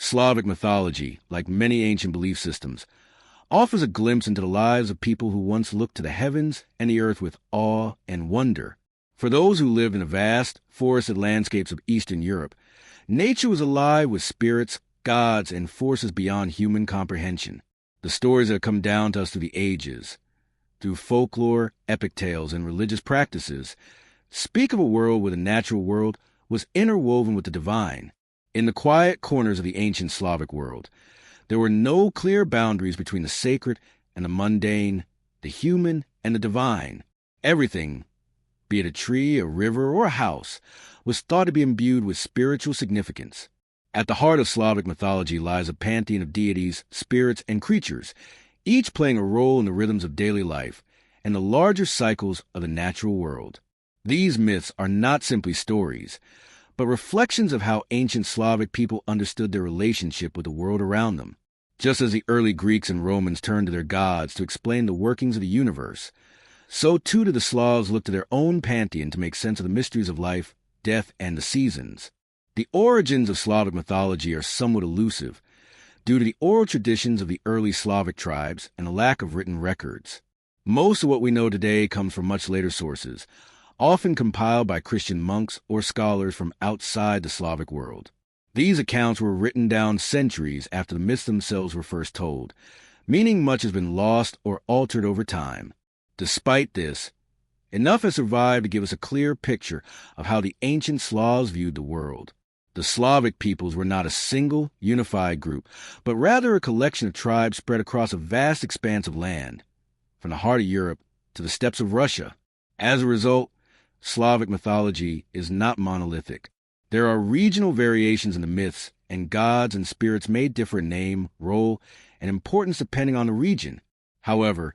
Slavic mythology, like many ancient belief systems, offers a glimpse into the lives of people who once looked to the heavens and the earth with awe and wonder. For those who lived in the vast, forested landscapes of Eastern Europe, nature was alive with spirits, gods, and forces beyond human comprehension. The stories that have come down to us through the ages, through folklore, epic tales, and religious practices, speak of a world where the natural world was interwoven with the divine. In the quiet corners of the ancient Slavic world, there were no clear boundaries between the sacred and the mundane, the human and the divine. Everything, be it a tree, a river, or a house, was thought to be imbued with spiritual significance. At the heart of Slavic mythology lies a pantheon of deities, spirits, and creatures, each playing a role in the rhythms of daily life and the larger cycles of the natural world. These myths are not simply stories, but reflections of how ancient Slavic people understood their relationship with the world around them. Just as the early Greeks and Romans turned to their gods to explain the workings of the universe, so too did the Slavs look to their own pantheon to make sense of the mysteries of life, death, and the seasons. The origins of Slavic mythology are somewhat elusive, due to the oral traditions of the early Slavic tribes and a lack of written records. Most of what we know today comes from much later sources, often compiled by Christian monks or scholars from outside the Slavic world. These accounts were written down centuries after the myths themselves were first told, meaning much has been lost or altered over time. Despite this, enough has survived to give us a clear picture of how the ancient Slavs viewed the world. The Slavic peoples were not a single, unified group, but rather a collection of tribes spread across a vast expanse of land, from the heart of Europe to the steppes of Russia. As a result, Slavic mythology is not monolithic. There are regional variations in the myths, and gods and spirits may differ in name, role, and importance depending on the region. However,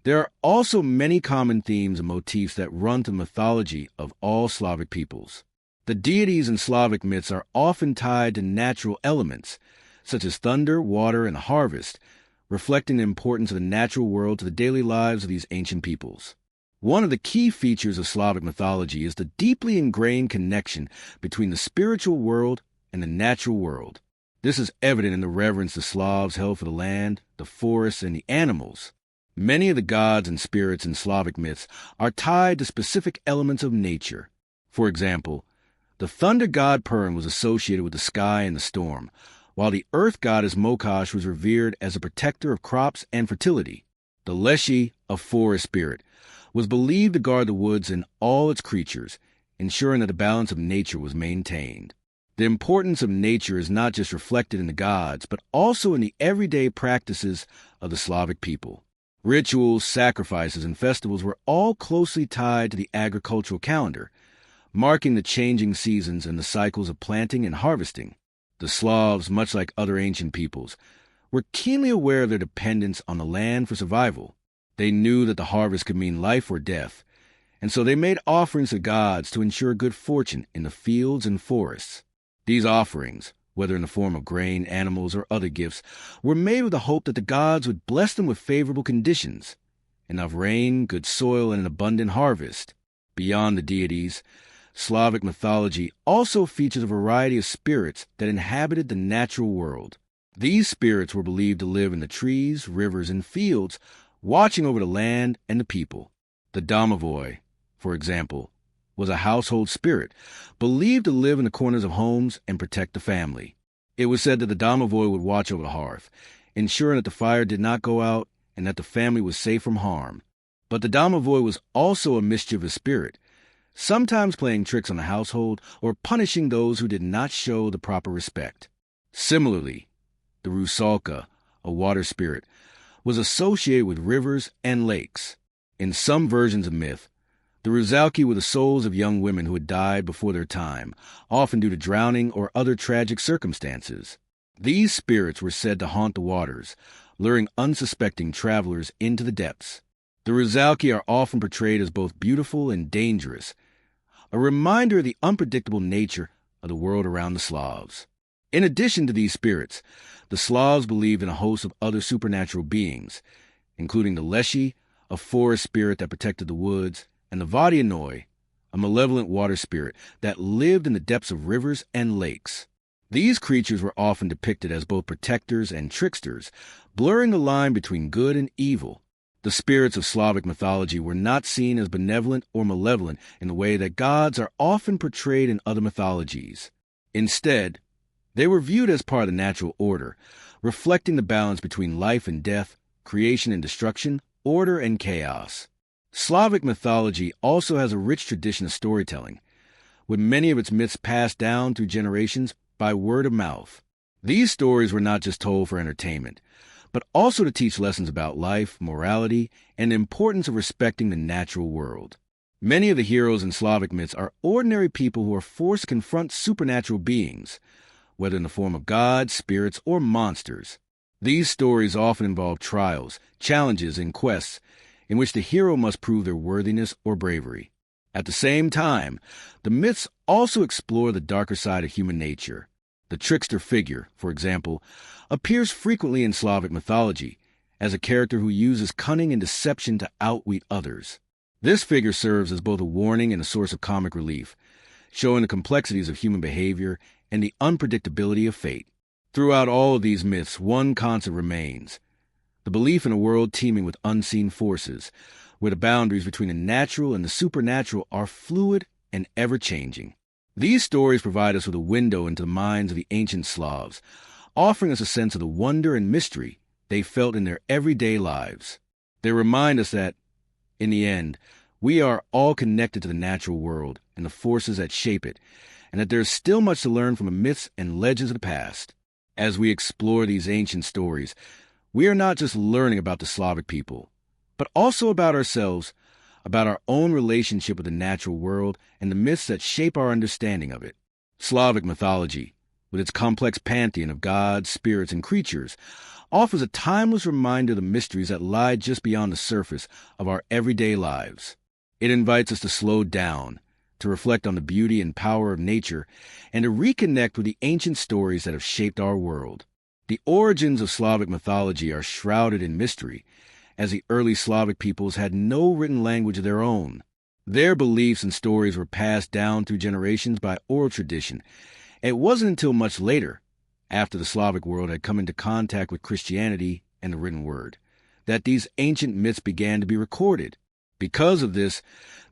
there are also many common themes and motifs that run through the mythology of all Slavic peoples. The deities in Slavic myths are often tied to natural elements, such as thunder, water, and harvest, reflecting the importance of the natural world to the daily lives of these ancient peoples. One of the key features of Slavic mythology is the deeply ingrained connection between the spiritual world and the natural world. This is evident in the reverence the Slavs held for the land, the forests, and the animals. Many of the gods and spirits in Slavic myths are tied to specific elements of nature. For example, the thunder god Perun was associated with the sky and the storm, while the earth goddess Mokash was revered as a protector of crops and fertility. The Leshy, a forest spirit, was believed to guard the woods and all its creatures, ensuring that the balance of nature was maintained. The importance of nature is not just reflected in the gods, but also in the everyday practices of the Slavic people. Rituals, sacrifices, and festivals were all closely tied to the agricultural calendar, marking the changing seasons and the cycles of planting and harvesting. The Slavs, much like other ancient peoples, were keenly aware of their dependence on the land for survival. They knew that the harvest could mean life or death, and so they made offerings to gods to ensure good fortune in the fields and forests. These offerings, whether in the form of grain, animals, or other gifts, were made with the hope that the gods would bless them with favorable conditions, enough rain, good soil, and an abundant harvest. Beyond the deities, Slavic mythology also features a variety of spirits that inhabited the natural world. These spirits were believed to live in the trees, rivers, and fields, watching over the land and the people. The domovoi, for example, was a household spirit, believed to live in the corners of homes and protect the family. It was said that the domovoi would watch over the hearth, ensuring that the fire did not go out and that the family was safe from harm. But the domovoi was also a mischievous spirit, sometimes playing tricks on the household or punishing those who did not show the proper respect. Similarly, the rusalka, a water spirit, was associated with rivers and lakes. In some versions of myth, the rusalki were the souls of young women who had died before their time, often due to drowning or other tragic circumstances. These spirits were said to haunt the waters, luring unsuspecting travelers into the depths. The rusalki are often portrayed as both beautiful and dangerous, a reminder of the unpredictable nature of the world around the Slavs. In addition to these spirits, the Slavs believed in a host of other supernatural beings, including the Leshy, a forest spirit that protected the woods, and the Vodianoi, a malevolent water spirit that lived in the depths of rivers and lakes. These creatures were often depicted as both protectors and tricksters, blurring the line between good and evil. The spirits of Slavic mythology were not seen as benevolent or malevolent in the way that gods are often portrayed in other mythologies. Instead, they were viewed as part of the natural order, reflecting the balance between life and death, creation and destruction, order and chaos. Slavic mythology also has a rich tradition of storytelling, with many of its myths passed down through generations by word of mouth. These stories were not just told for entertainment, but also to teach lessons about life, morality, and the importance of respecting the natural world. Many of the heroes in Slavic myths are ordinary people who are forced to confront supernatural beings, whether in the form of gods, spirits, or monsters. These stories often involve trials, challenges, and quests in which the hero must prove their worthiness or bravery. At the same time, the myths also explore the darker side of human nature. The trickster figure, for example, appears frequently in Slavic mythology as a character who uses cunning and deception to outwit others. This figure serves as both a warning and a source of comic relief, showing the complexities of human behavior and the unpredictability of fate. Throughout all of these myths, one concept remains: the belief in a world teeming with unseen forces, where the boundaries between the natural and the supernatural are fluid and ever-changing. These stories provide us with a window into the minds of the ancient Slavs, offering us a sense of the wonder and mystery they felt in their everyday lives. They remind us that, in the end, we are all connected to the natural world and the forces that shape it, and that there is still much to learn from the myths and legends of the past. As we explore these ancient stories, we are not just learning about the Slavic people, but also about ourselves, about our own relationship with the natural world and the myths that shape our understanding of it. Slavic mythology, with its complex pantheon of gods, spirits, and creatures, offers a timeless reminder of the mysteries that lie just beyond the surface of our everyday lives. It invites us to slow down, to reflect on the beauty and power of nature, and to reconnect with the ancient stories that have shaped our world. The origins of Slavic mythology are shrouded in mystery, as the early Slavic peoples had no written language of their own. Their beliefs and stories were passed down through generations by oral tradition. It wasn't until much later, after the Slavic world had come into contact with Christianity and the written word, that these ancient myths began to be recorded. Because of this,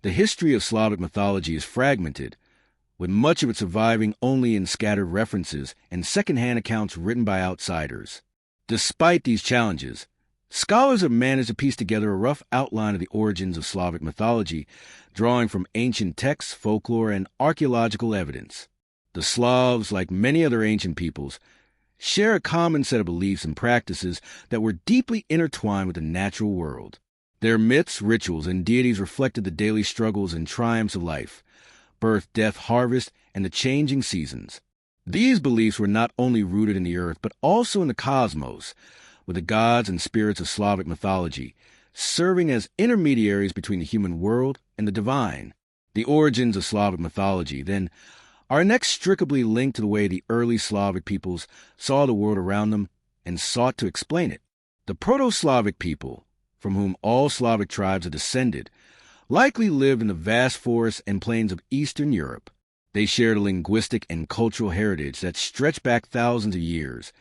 the history of Slavic mythology is fragmented, with much of it surviving only in scattered references and second-hand accounts written by outsiders. Despite these challenges, scholars have managed to piece together a rough outline of the origins of Slavic mythology, drawing from ancient texts, folklore, and archaeological evidence. The Slavs, like many other ancient peoples, share a common set of beliefs and practices that were deeply intertwined with the natural world. Their myths, rituals, and deities reflected the daily struggles and triumphs of life: birth, death, harvest, and the changing seasons. These beliefs were not only rooted in the earth, but also in the cosmos, with the gods and spirits of Slavic mythology serving as intermediaries between the human world and the divine. The origins of Slavic mythology, then, are inextricably linked to the way the early Slavic peoples saw the world around them and sought to explain it. The Proto-Slavic people, from whom all Slavic tribes are descended, likely lived in the vast forests and plains of Eastern Europe. They shared a linguistic and cultural heritage that stretched back thousands of years,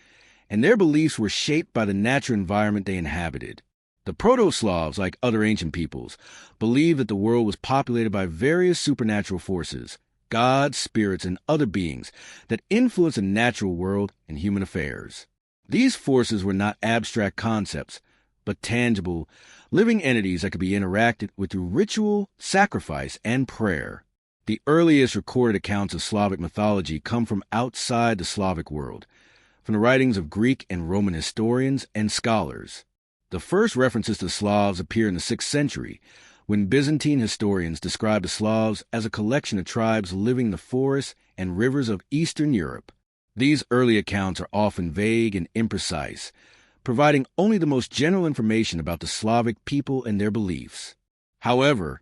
and their beliefs were shaped by the natural environment they inhabited. The Proto-Slavs, like other ancient peoples, believed that the world was populated by various supernatural forces, gods, spirits, and other beings that influenced the natural world and human affairs. These forces were not abstract concepts, but tangible, living entities that could be interacted with through ritual, sacrifice, and prayer. The earliest recorded accounts of Slavic mythology come from outside the Slavic world, from the writings of Greek and Roman historians and scholars. The first references to Slavs appear in the 6th century, when Byzantine historians describe the Slavs as a collection of tribes living in the forests and rivers of Eastern Europe. These early accounts are often vague and imprecise, providing only the most general information about the Slavic people and their beliefs. However,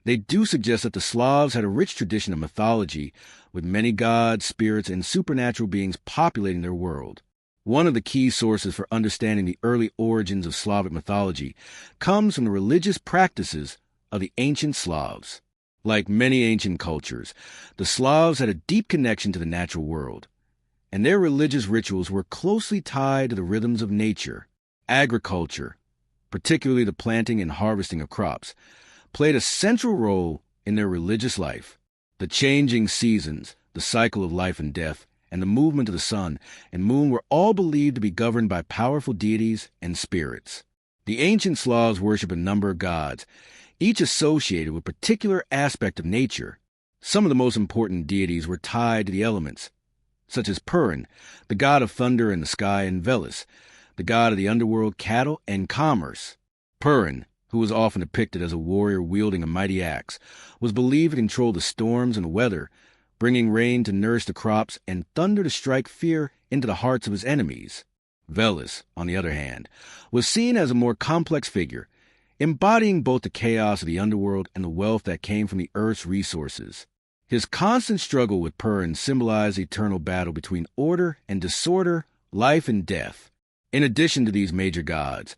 they do suggest that the Slavs had a rich tradition of mythology, with many gods, spirits, and supernatural beings populating their world. One of the key sources for understanding the early origins of Slavic mythology comes from the religious practices of the ancient Slavs. Like many ancient cultures, the Slavs had a deep connection to the natural world, and their religious rituals were closely tied to the rhythms of nature. Agriculture, particularly the planting and harvesting of crops, played a central role in their religious life. The changing seasons, the cycle of life and death, and the movement of the sun and moon were all believed to be governed by powerful deities and spirits. The ancient Slavs worshiped a number of gods, each associated with a particular aspect of nature. Some of the most important deities were tied to the elements, such as Purin, the god of thunder and the sky, and Velis, the god of the underworld, cattle, and commerce. Purin, who was often depicted as a warrior wielding a mighty axe, was believed to control the storms and weather, bringing rain to nourish the crops and thunder to strike fear into the hearts of his enemies. Velis, on the other hand, was seen as a more complex figure, embodying both the chaos of the underworld and the wealth that came from the earth's resources. His constant struggle with Purin symbolized the eternal battle between order and disorder, life and death. In addition to these major gods,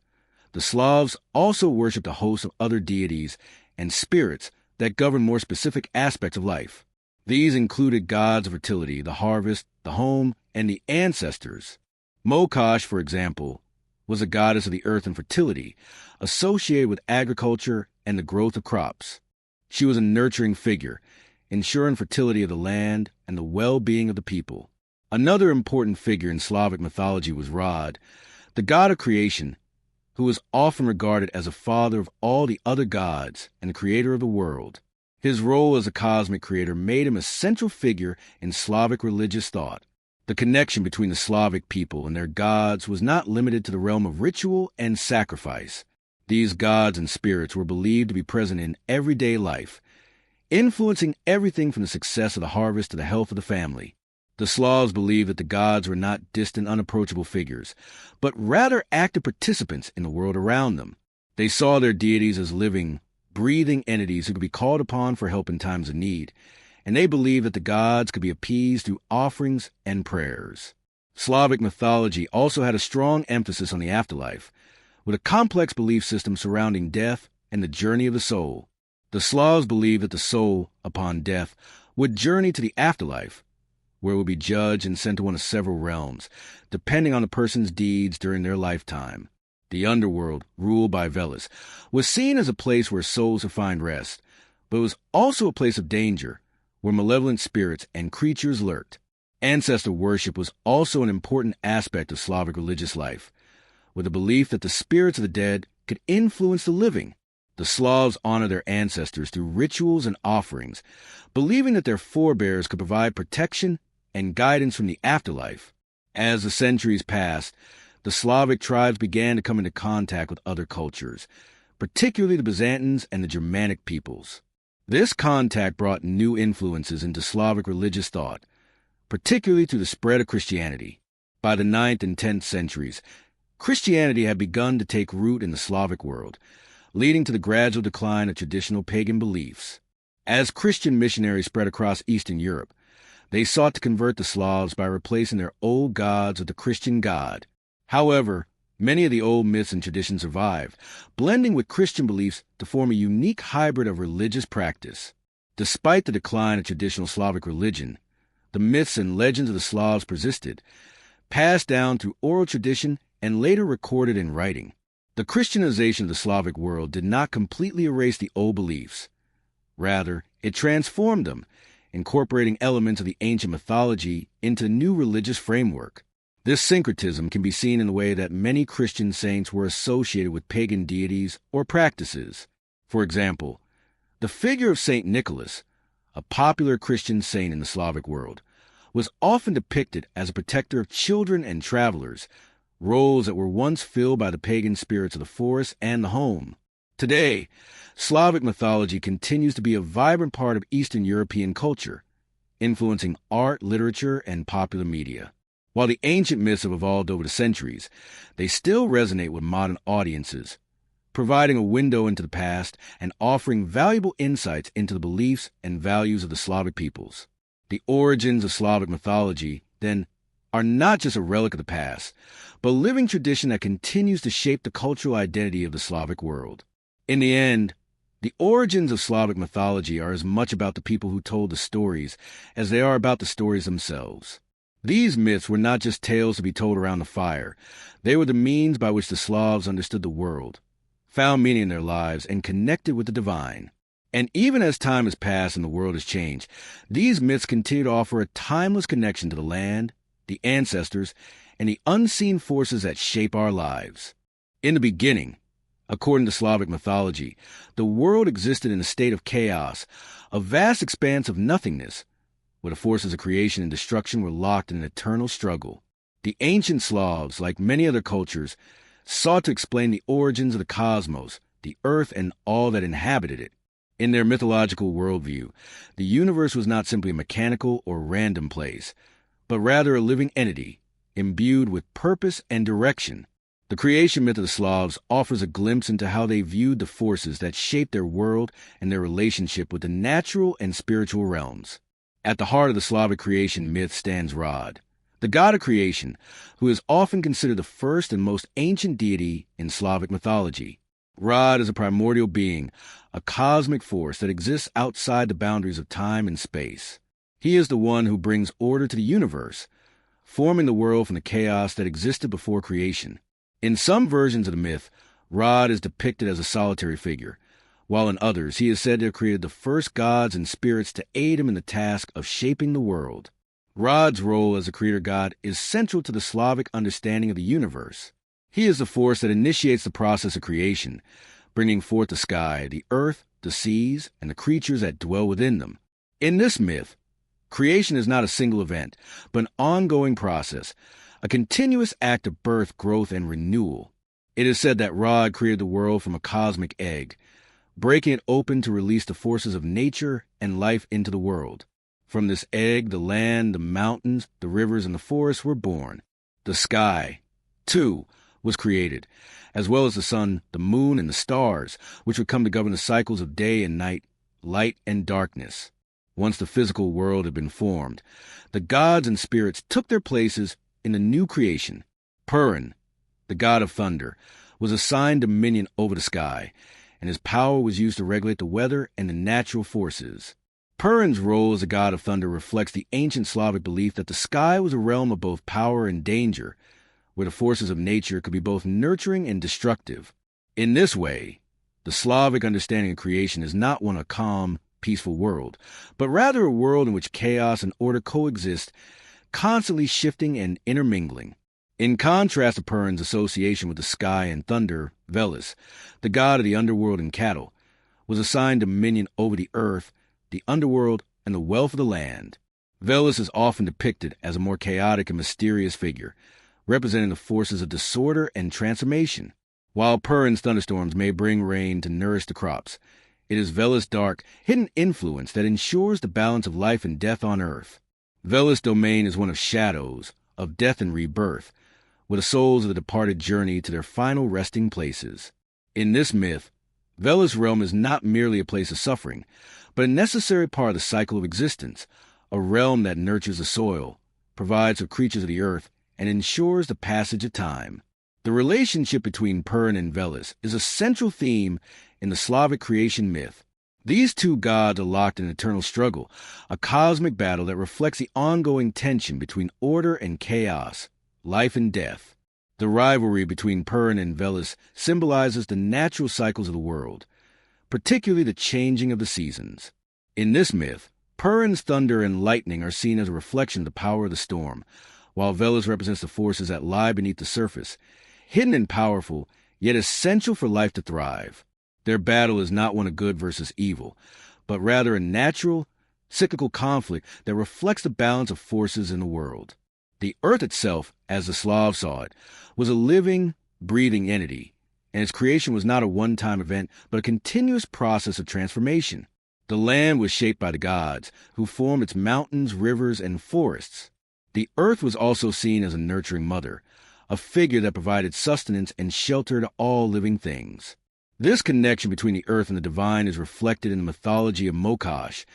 the Slavs also worshipped a host of other deities and spirits that governed more specific aspects of life. These included gods of fertility, the harvest, the home, and the ancestors. Mokosh, for example, was a goddess of the earth and fertility, associated with agriculture and the growth of crops. She was a nurturing figure, ensuring fertility of the land and the well-being of the people. Another important figure in Slavic mythology was Rod, the god of creation, who was often regarded as a father of all the other gods and the creator of the world. His role as a cosmic creator made him a central figure in Slavic religious thought. The connection between the Slavic people and their gods was not limited to the realm of ritual and sacrifice. These gods and spirits were believed to be present in everyday life, influencing everything from the success of the harvest to the health of the family. The Slavs believed that the gods were not distant, unapproachable figures, but rather active participants in the world around them. They saw their deities as living, breathing entities who could be called upon for help in times of need, and they believed that the gods could be appeased through offerings and prayers. Slavic mythology also had a strong emphasis on the afterlife, with a complex belief system surrounding death and the journey of the soul. The Slavs believed that the soul, upon death, would journey to the afterlife, where it would be judged and sent to one of several realms, depending on the person's deeds during their lifetime. The underworld, ruled by Velis, was seen as a place where souls would find rest, but it was also a place of danger, where malevolent spirits and creatures lurked. Ancestor worship was also an important aspect of Slavic religious life, with the belief that the spirits of the dead could influence the living. The Slavs honored their ancestors through rituals and offerings, believing that their forebears could provide protection and guidance from the afterlife. As the centuries passed, the Slavic tribes began to come into contact with other cultures, particularly the Byzantines and the Germanic peoples. This contact brought new influences into Slavic religious thought, particularly through the spread of Christianity. By the 9th and 10th centuries, Christianity had begun to take root in the Slavic world, leading to the gradual decline of traditional pagan beliefs. As Christian missionaries spread across Eastern Europe, they sought to convert the Slavs by replacing their old gods with the Christian God. However, many of the old myths and traditions survived, blending with Christian beliefs to form a unique hybrid of religious practice. Despite the decline of traditional Slavic religion, the myths and legends of the Slavs persisted, passed down through oral tradition and later recorded in writing. The Christianization of the Slavic world did not completely erase the old beliefs. Rather, it transformed them, incorporating elements of the ancient mythology into a new religious framework. This syncretism can be seen in the way that many Christian saints were associated with pagan deities or practices. For example, the figure of Saint Nicholas, a popular Christian saint in the Slavic world, was often depicted as a protector of children and travelers, roles that were once filled by the pagan spirits of the forest and the home. Today, Slavic mythology continues to be a vibrant part of Eastern European culture, influencing art, literature, and popular media. While the ancient myths have evolved over the centuries, they still resonate with modern audiences, providing a window into the past and offering valuable insights into the beliefs and values of the Slavic peoples. The origins of Slavic mythology, then, are not just a relic of the past, but a living tradition that continues to shape the cultural identity of the Slavic world. In the end, the origins of Slavic mythology are as much about the people who told the stories as they are about the stories themselves. These myths were not just tales to be told around the fire. They were the means by which the Slavs understood the world, found meaning in their lives, and connected with the divine. And even as time has passed and the world has changed, these myths continue to offer a timeless connection to the land, the ancestors, and the unseen forces that shape our lives. In the beginning, according to Slavic mythology, the world existed in a state of chaos, a vast expanse of nothingness, where the forces of creation and destruction were locked in an eternal struggle. The ancient Slavs, like many other cultures, sought to explain the origins of the cosmos, the earth, and all that inhabited it. In their mythological worldview, the universe was not simply a mechanical or random place, but rather a living entity, imbued with purpose and direction. The creation myth of the Slavs offers a glimpse into how they viewed the forces that shaped their world and their relationship with the natural and spiritual realms. At the heart of the Slavic creation myth stands Rod, the god of creation, who is often considered the first and most ancient deity in Slavic mythology. Rod is a primordial being, a cosmic force that exists outside the boundaries of time and space. He is the one who brings order to the universe, forming the world from the chaos that existed before creation. In some versions of the myth, Rod is depicted as a solitary figure, while in others he is said to have created the first gods and spirits to aid him in the task of shaping the world. Rod's role as a creator god is central to the Slavic understanding of the universe. He is the force that initiates the process of creation, bringing forth the sky, the earth, the seas, and the creatures that dwell within them. In this myth, creation is not a single event, but an ongoing process, a continuous act of birth, growth, and renewal. It is said that Rod created the world from a cosmic egg, breaking it open to release the forces of nature and life into the world. From this egg, the land, the mountains, the rivers, and the forests were born. The sky, too, was created, as well as the sun, the moon, and the stars, which would come to govern the cycles of day and night, light and darkness. Once the physical world had been formed, the gods and spirits took their places in the new creation. Purin, the god of thunder, was assigned dominion over the sky, and his power was used to regulate the weather and the natural forces. Purin's role as a god of thunder reflects the ancient Slavic belief that the sky was a realm of both power and danger, where the forces of nature could be both nurturing and destructive. In this way, the Slavic understanding of creation is not one of a calm, peaceful world, but rather a world in which chaos and order coexist, constantly shifting and intermingling. In contrast to Purin's association with the sky and thunder, Veles, the god of the underworld and cattle, was assigned dominion over the earth, the underworld, and the wealth of the land. Veles is often depicted as a more chaotic and mysterious figure, representing the forces of disorder and transformation. While Purin's thunderstorms may bring rain to nourish the crops, it is Veles' dark, hidden influence that ensures the balance of life and death on earth. Veles' domain is one of shadows, of death and rebirth, where the souls of the departed journey to their final resting places. In this myth, Veles' realm is not merely a place of suffering, but a necessary part of the cycle of existence, a realm that nurtures the soil, provides for creatures of the earth, and ensures the passage of time. The relationship between Purin and Veles is a central theme in the Slavic creation myth. These two gods are locked in an eternal struggle, a cosmic battle that reflects the ongoing tension between order and chaos, life and death. The rivalry between Purin and Veles symbolizes the natural cycles of the world, particularly the changing of the seasons. In this myth, Purin's thunder and lightning are seen as a reflection of the power of the storm, while Veles represents the forces that lie beneath the surface, hidden and powerful, yet essential for life to thrive. Their battle is not one of good versus evil, but rather a natural, cyclical conflict that reflects the balance of forces in the world. The earth itself, as the Slavs saw it, was a living, breathing entity, and its creation was not a one-time event, but a continuous process of transformation. The land was shaped by the gods, who formed its mountains, rivers, and forests. The earth was also seen as a nurturing mother, a figure that provided sustenance and shelter to all living things. This connection between the earth and the divine is reflected in the mythology of Mokash,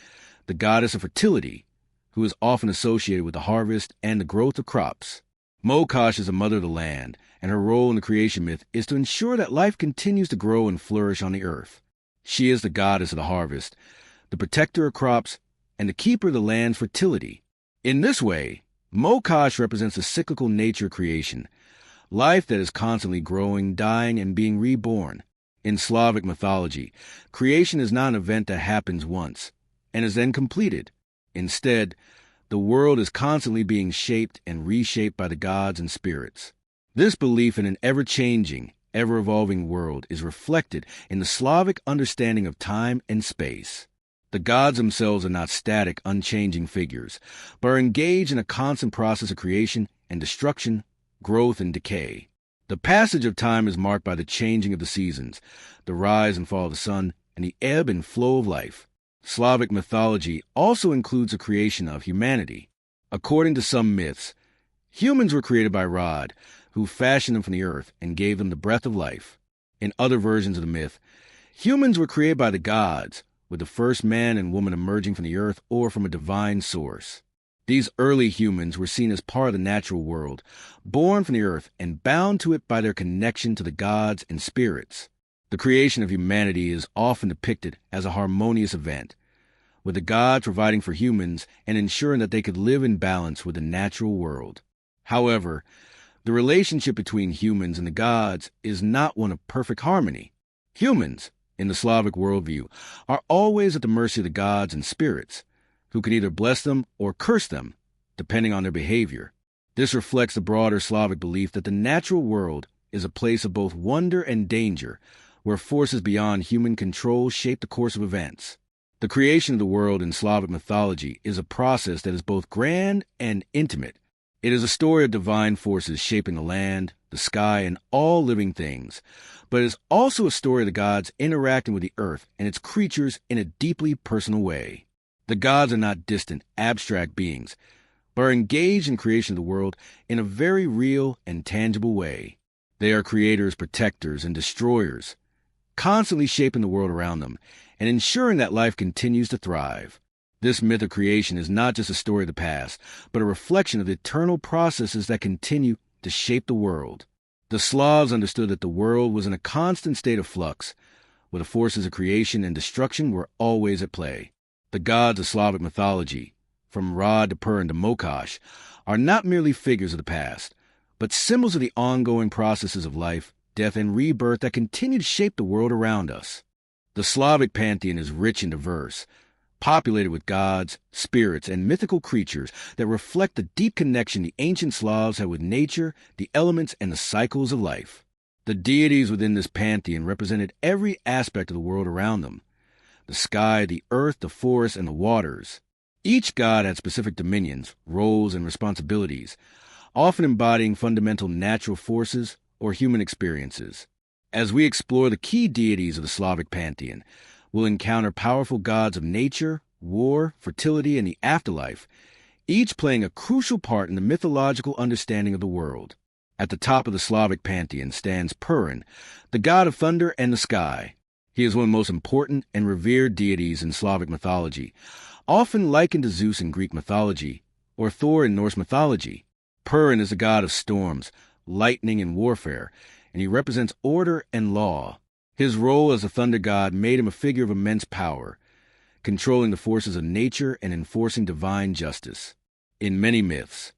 the goddess of fertility, who is often associated with the harvest and the growth of crops. Mokash is the mother of the land, and her role in the creation myth is to ensure that life continues to grow and flourish on the earth. She is the goddess of the harvest, the protector of crops, and the keeper of the land's fertility. In this way, Mokash represents the cyclical nature of creation, life that is constantly growing, dying, and being reborn. In Slavic mythology, creation is not an event that happens once and is then completed. Instead, the world is constantly being shaped and reshaped by the gods and spirits. This belief in an ever-changing, ever-evolving world is reflected in the Slavic understanding of time and space. The gods themselves are not static, unchanging figures, but are engaged in a constant process of creation and destruction, growth and decay. The passage of time is marked by the changing of the seasons, the rise and fall of the sun, and the ebb and flow of life. Slavic mythology also includes the creation of humanity. According to some myths, humans were created by Rod, who fashioned them from the earth and gave them the breath of life. In other versions of the myth, humans were created by the gods, with the first man and woman emerging from the earth or from a divine source. These early humans were seen as part of the natural world, born from the earth and bound to it by their connection to the gods and spirits. The creation of humanity is often depicted as a harmonious event, with the gods providing for humans and ensuring that they could live in balance with the natural world. However, the relationship between humans and the gods is not one of perfect harmony. Humans, in the Slavic worldview, are always at the mercy of the gods and spirits, who can either bless them or curse them, depending on their behavior. This reflects the broader Slavic belief that the natural world is a place of both wonder and danger, where forces beyond human control shape the course of events. The creation of the world in Slavic mythology is a process that is both grand and intimate. It is a story of divine forces shaping the land, the sky, and all living things, but it is also a story of the gods interacting with the earth and its creatures in a deeply personal way. The gods are not distant, abstract beings, but are engaged in creation of the world in a very real and tangible way. They are creators, protectors, and destroyers, constantly shaping the world around them and ensuring that life continues to thrive. This myth of creation is not just a story of the past, but a reflection of the eternal processes that continue to shape the world. The Slavs understood that the world was in a constant state of flux, where the forces of creation and destruction were always at play. The gods of Slavic mythology, from Ra to Purin to Mokash, are not merely figures of the past, but symbols of the ongoing processes of life, death, and rebirth that continue to shape the world around us. The Slavic pantheon is rich and diverse, populated with gods, spirits, and mythical creatures that reflect the deep connection the ancient Slavs had with nature, the elements, and the cycles of life. The deities within this pantheon represented every aspect of the world around them: the sky, the earth, the forest, and the waters. Each god had specific dominions, roles, and responsibilities, often embodying fundamental natural forces or human experiences. As we explore the key deities of the Slavic pantheon, we'll encounter powerful gods of nature, war, fertility, and the afterlife, each playing a crucial part in the mythological understanding of the world. At the top of the Slavic pantheon stands Purin, the god of thunder and the sky. He is one of the most important and revered deities in Slavic mythology, often likened to Zeus in Greek mythology or Thor in Norse mythology. Purin is the god of storms, lightning, and warfare, and he represents order and law. His role as a thunder god made him a figure of immense power, controlling the forces of nature and enforcing divine justice. In many myths,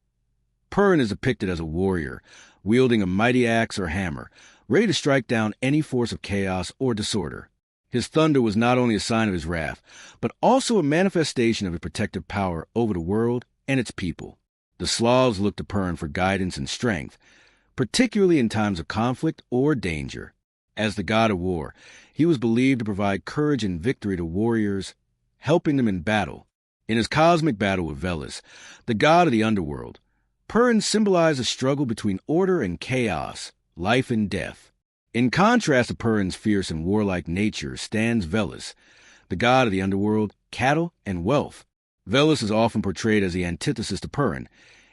Purin is depicted as a warrior, wielding a mighty axe or hammer, ready to strike down any force of chaos or disorder. His thunder was not only a sign of his wrath, but also a manifestation of his protective power over the world and its people. The Slavs looked to Purin for guidance and strength, particularly in times of conflict or danger. As the god of war, he was believed to provide courage and victory to warriors, helping them in battle. In his cosmic battle with Veles, the god of the underworld, Purin symbolized a struggle between order and chaos, life and death. In contrast to Purin's fierce and warlike nature stands Veles, the god of the underworld, cattle, and wealth. Veles is often portrayed as the antithesis to Purin,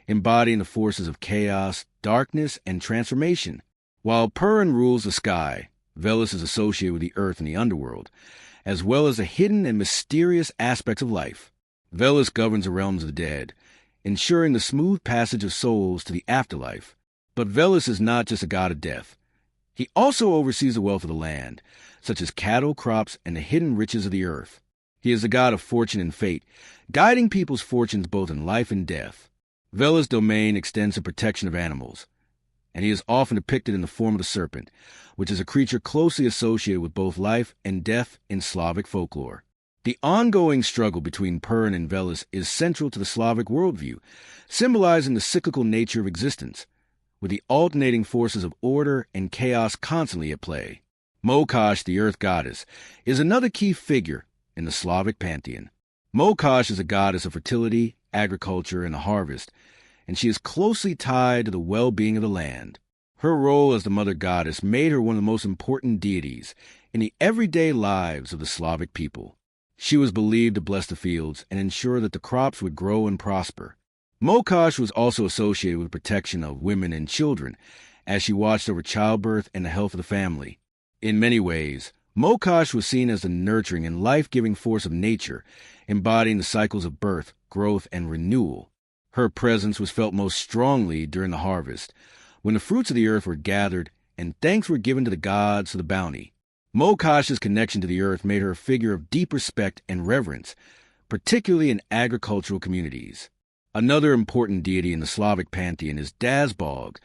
embodying the forces of chaos, darkness, and transformation. While Purin rules the sky, Veles is associated with the earth and the underworld, as well as the hidden and mysterious aspects of life. Veles governs the realms of the dead, ensuring the smooth passage of souls to the afterlife. But Veles is not just a god of death. He also oversees the wealth of the land, such as cattle, crops, and the hidden riches of the earth. He is the god of fortune and fate, guiding people's fortunes both in life and death. Vela's domain extends to protection of animals, and he is often depicted in the form of the serpent, which is a creature closely associated with both life and death in Slavic folklore. The ongoing struggle between Perun and Veles is central to the Slavic worldview, symbolizing the cyclical nature of existence, with the alternating forces of order and chaos constantly at play. Mokash, the earth goddess, is another key figure in the Slavic pantheon. Mokash is a goddess of fertility, agriculture, and the harvest, and she is closely tied to the well-being of the land. Her role as the mother goddess made her one of the most important deities in the everyday lives of the Slavic people. She was believed to bless the fields and ensure that the crops would grow and prosper. Mokash was also associated with protection of women and children, as she watched over childbirth and the health of the family. In many ways, Mokash was seen as the nurturing and life-giving force of nature, embodying the cycles of birth, growth, and renewal. Her presence was felt most strongly during the harvest, when the fruits of the earth were gathered and thanks were given to the gods for the bounty. Mokash's connection to the earth made her a figure of deep respect and reverence, particularly in agricultural communities. Another important deity in the Slavic pantheon is Dazbog,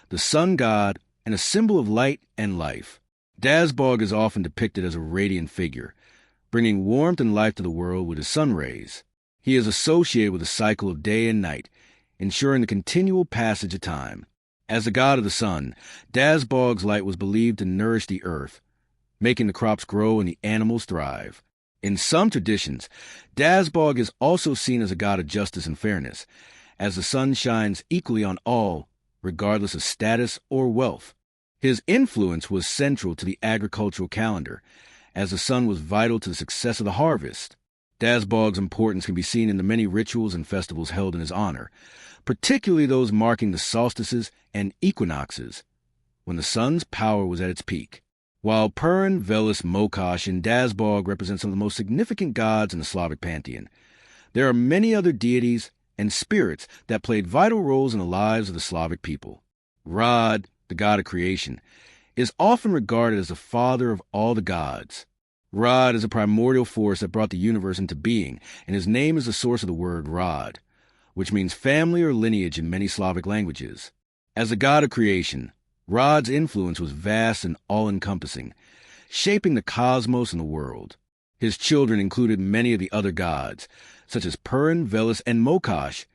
the sun god and a symbol of light and life. Dazbog is often depicted as a radiant figure, bringing warmth and life to the world with his sun rays. He is associated with the cycle of day and night, ensuring the continual passage of time. As the god of the sun, Dazbog's light was believed to nourish the earth, making the crops grow and the animals thrive. In some traditions, Dazbog is also seen as a god of justice and fairness, as the sun shines equally on all, regardless of status or wealth. His influence was central to the agricultural calendar, as the sun was vital to the success of the harvest. Dazbog's importance can be seen in the many rituals and festivals held in his honor, particularly those marking the solstices and equinoxes, when the sun's power was at its peak. While Perun, Veles, Mokash, and Dazbog represent some of the most significant gods in the Slavic pantheon, there are many other deities and spirits that played vital roles in the lives of the Slavic people. Rod, the god of creation, is often regarded as the father of all the gods. Rod is a primordial force that brought the universe into being, and his name is the source of the word Rod, which means family or lineage in many Slavic languages. As the god of creation, Rod's influence was vast and all-encompassing, shaping the cosmos and the world. His children included many of the other gods, such as Perun, Veles, and Mokash,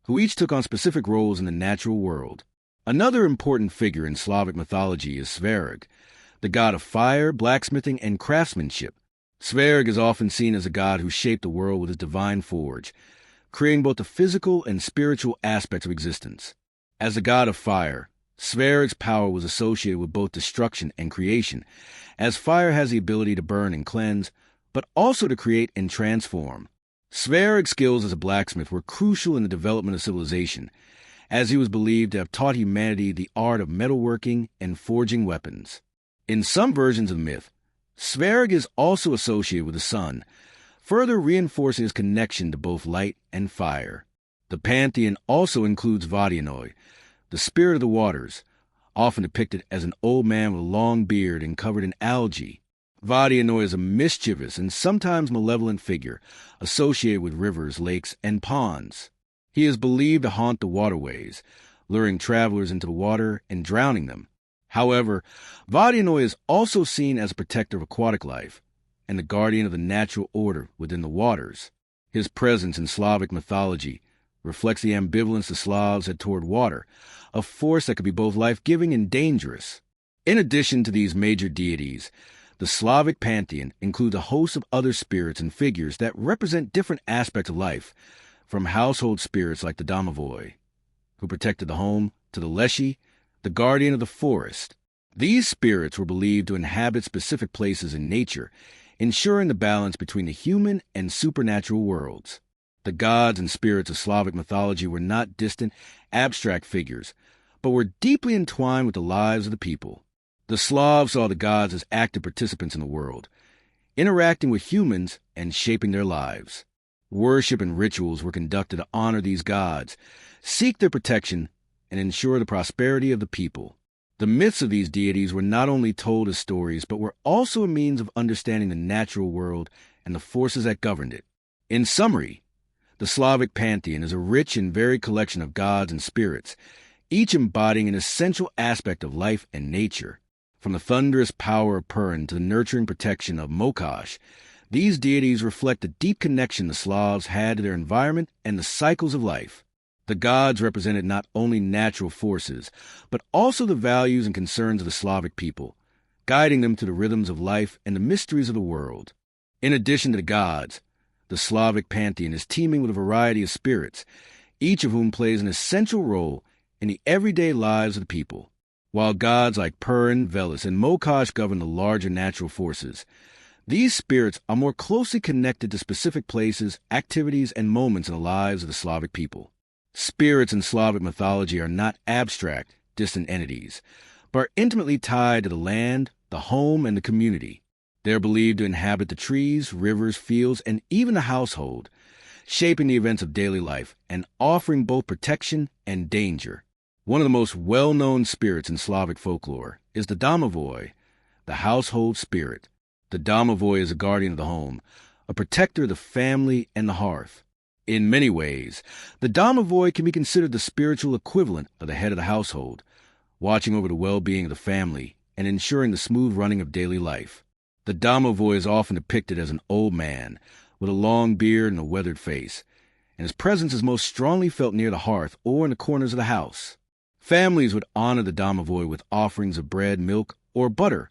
who each took on specific roles in the natural world. Another important figure in Slavic mythology is Svarog, the god of fire, blacksmithing, and craftsmanship. Svarog is often seen as a god who shaped the world with his divine forge, creating both the physical and spiritual aspects of existence. As the god of fire, Svarog's power was associated with both destruction and creation, as fire has the ability to burn and cleanse, but also to create and transform. Svarog's skills as a blacksmith were crucial in the development of civilization, as he was believed to have taught humanity the art of metalworking and forging weapons. In some versions of the myth, Svarog is also associated with the sun, further reinforcing his connection to both light and fire. The pantheon also includes Vadianoi, the spirit of the waters, often depicted as an old man with a long beard and covered in algae. Vadianoi is a mischievous and sometimes malevolent figure associated with rivers, lakes, and ponds. He is believed to haunt the waterways, luring travelers into the water and drowning them. However, Vadianoi is also seen as a protector of aquatic life and the guardian of the natural order within the waters. His presence in Slavic mythology reflects the ambivalence the Slavs had toward water, a force that could be both life-giving and dangerous. In addition to these major deities, the Slavic pantheon includes a host of other spirits and figures that represent different aspects of life, from household spirits like the Domovoi, who protected the home, to the Leshi, the guardian of the forest. These spirits were believed to inhabit specific places in nature, ensuring the balance between the human and supernatural worlds. The gods and spirits of Slavic mythology were not distant, abstract figures, but were deeply entwined with the lives of the people. The Slavs saw the gods as active participants in the world, interacting with humans and shaping their lives. Worship and rituals were conducted to honor these gods, seek their protection, and ensure the prosperity of the people. The myths of these deities were not only told as stories, but were also a means of understanding the natural world and the forces that governed it. In summary, The Slavic pantheon is a rich and varied collection of gods and spirits, each embodying an essential aspect of life and nature. From the thunderous power of Purin to the nurturing protection of Mokash, these deities reflect the deep connection the Slavs had to their environment and the cycles of life. The gods represented not only natural forces, but also the values and concerns of the Slavic people, guiding them to the rhythms of life and the mysteries of the world. In addition to the gods, the Slavic pantheon is teeming with a variety of spirits, each of whom plays an essential role in the everyday lives of the people. While gods like Purin, Veles, and Mokash govern the larger natural forces, these spirits are more closely connected to specific places, activities, and moments in the lives of the Slavic people. Spirits in Slavic mythology are not abstract, distant entities, but are intimately tied to the land, the home, and the community. They are believed to inhabit the trees, rivers, fields, and even the household, shaping the events of daily life and offering both protection and danger. One of the most well-known spirits in Slavic folklore is the domovoi, the household spirit. The domovoi is a guardian of the home, a protector of the family and the hearth. In many ways, the domovoi can be considered the spiritual equivalent of the head of the household, watching over the well-being of the family and ensuring the smooth running of daily life. The domovoi is often depicted as an old man with a long beard and a weathered face, and his presence is most strongly felt near the hearth or in the corners of the house. Families would honor the domovoi with offerings of bread, milk, or butter,